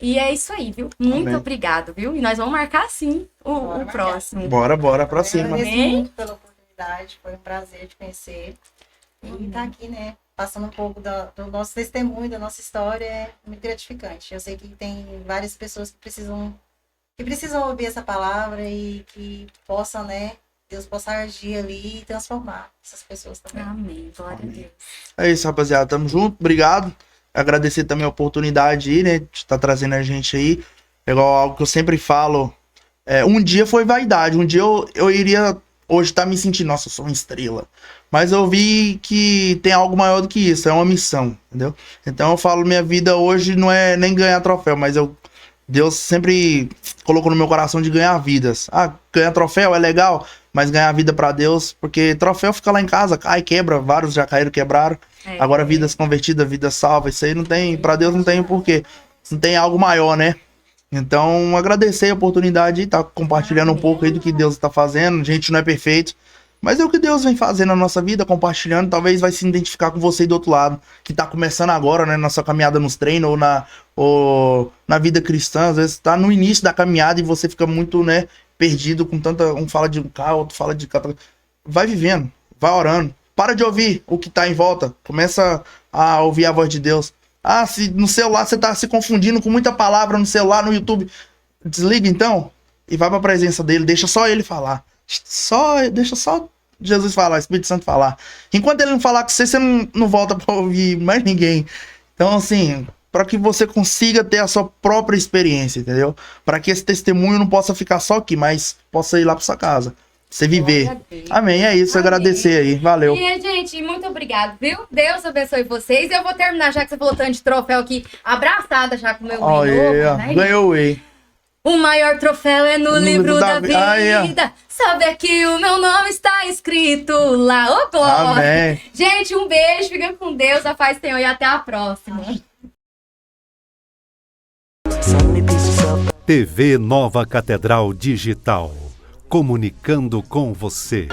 Speaker 3: E é isso aí, viu? Muito
Speaker 4: Amém.
Speaker 3: obrigado, viu? E nós vamos marcar, sim, o próximo.
Speaker 4: Bora pra cima.
Speaker 5: Agradeço
Speaker 3: Amém.
Speaker 5: muito pela oportunidade, foi um prazer te conhecer. E estar aqui, né? Passando um pouco do nosso testemunho, da nossa história, é muito gratificante. Eu sei que tem várias pessoas que precisam ouvir essa palavra e que possam, né? Deus possa agir ali e transformar essas pessoas também.
Speaker 3: Amém. Glória a Deus.
Speaker 4: É isso, rapaziada. Tamo junto. Obrigado. Agradecer também a oportunidade aí, né? De estar trazendo a gente aí. É igual algo que eu sempre falo. Um dia foi vaidade. Um dia eu iria hoje estar me sentindo, nossa, eu sou uma estrela. Mas eu vi que tem algo maior do que isso. É uma missão, entendeu? Então eu falo, minha vida hoje não é nem ganhar troféu, mas Deus sempre colocou no meu coração de ganhar vidas. Ganhar troféu é legal, mas ganhar vida pra Deus, porque troféu fica lá em casa, cai, quebra, vários já caíram, quebraram. Agora vidas convertidas, vidas salvas, isso aí não tem, pra Deus não tem porquê. Não tem algo maior, né? Então, agradecer a oportunidade de estar compartilhando um pouco aí do que Deus está fazendo. A gente não é perfeito, mas é o que Deus vem fazendo na nossa vida, compartilhando. Talvez vai se identificar com você do outro lado, que tá começando agora, né, na sua caminhada nos treinos ou na vida cristã. Às vezes tá no início da caminhada e você fica muito, né, perdido com tanta... Um fala de um carro, outro fala de... Vai vivendo, vai orando. Para de ouvir o que tá em volta. Começa a ouvir a voz de Deus. Se no celular você tá se confundindo com muita palavra no celular, no YouTube, desliga então e vai pra presença dele. Deixa só ele falar. Deixa só Jesus falar, o Espírito Santo falar. Enquanto ele não falar com você, você não volta pra ouvir mais ninguém. Então, assim, para que você consiga ter a sua própria experiência, entendeu? Para que esse testemunho não possa ficar só aqui, mas possa ir lá pra sua casa. Você viver.
Speaker 3: Glória a Deus.
Speaker 4: Amém, é isso.
Speaker 3: Amém.
Speaker 4: Agradecer aí. Valeu.
Speaker 3: E, gente, muito obrigado, viu? Deus abençoe vocês. Eu vou terminar, já que você falou tanto de troféu aqui, abraçada já com o meu
Speaker 4: Olha,
Speaker 3: novo, né?
Speaker 4: ganhou aí.
Speaker 3: O maior troféu é no livro da vida.
Speaker 4: Aí,
Speaker 3: Saber que o meu nome está escrito lá. Ô, glória!
Speaker 4: Amém.
Speaker 3: Gente, um beijo, fica com Deus, a paz do Senhor e até a próxima.
Speaker 1: TV Nova Catedral Digital. Comunicando com você.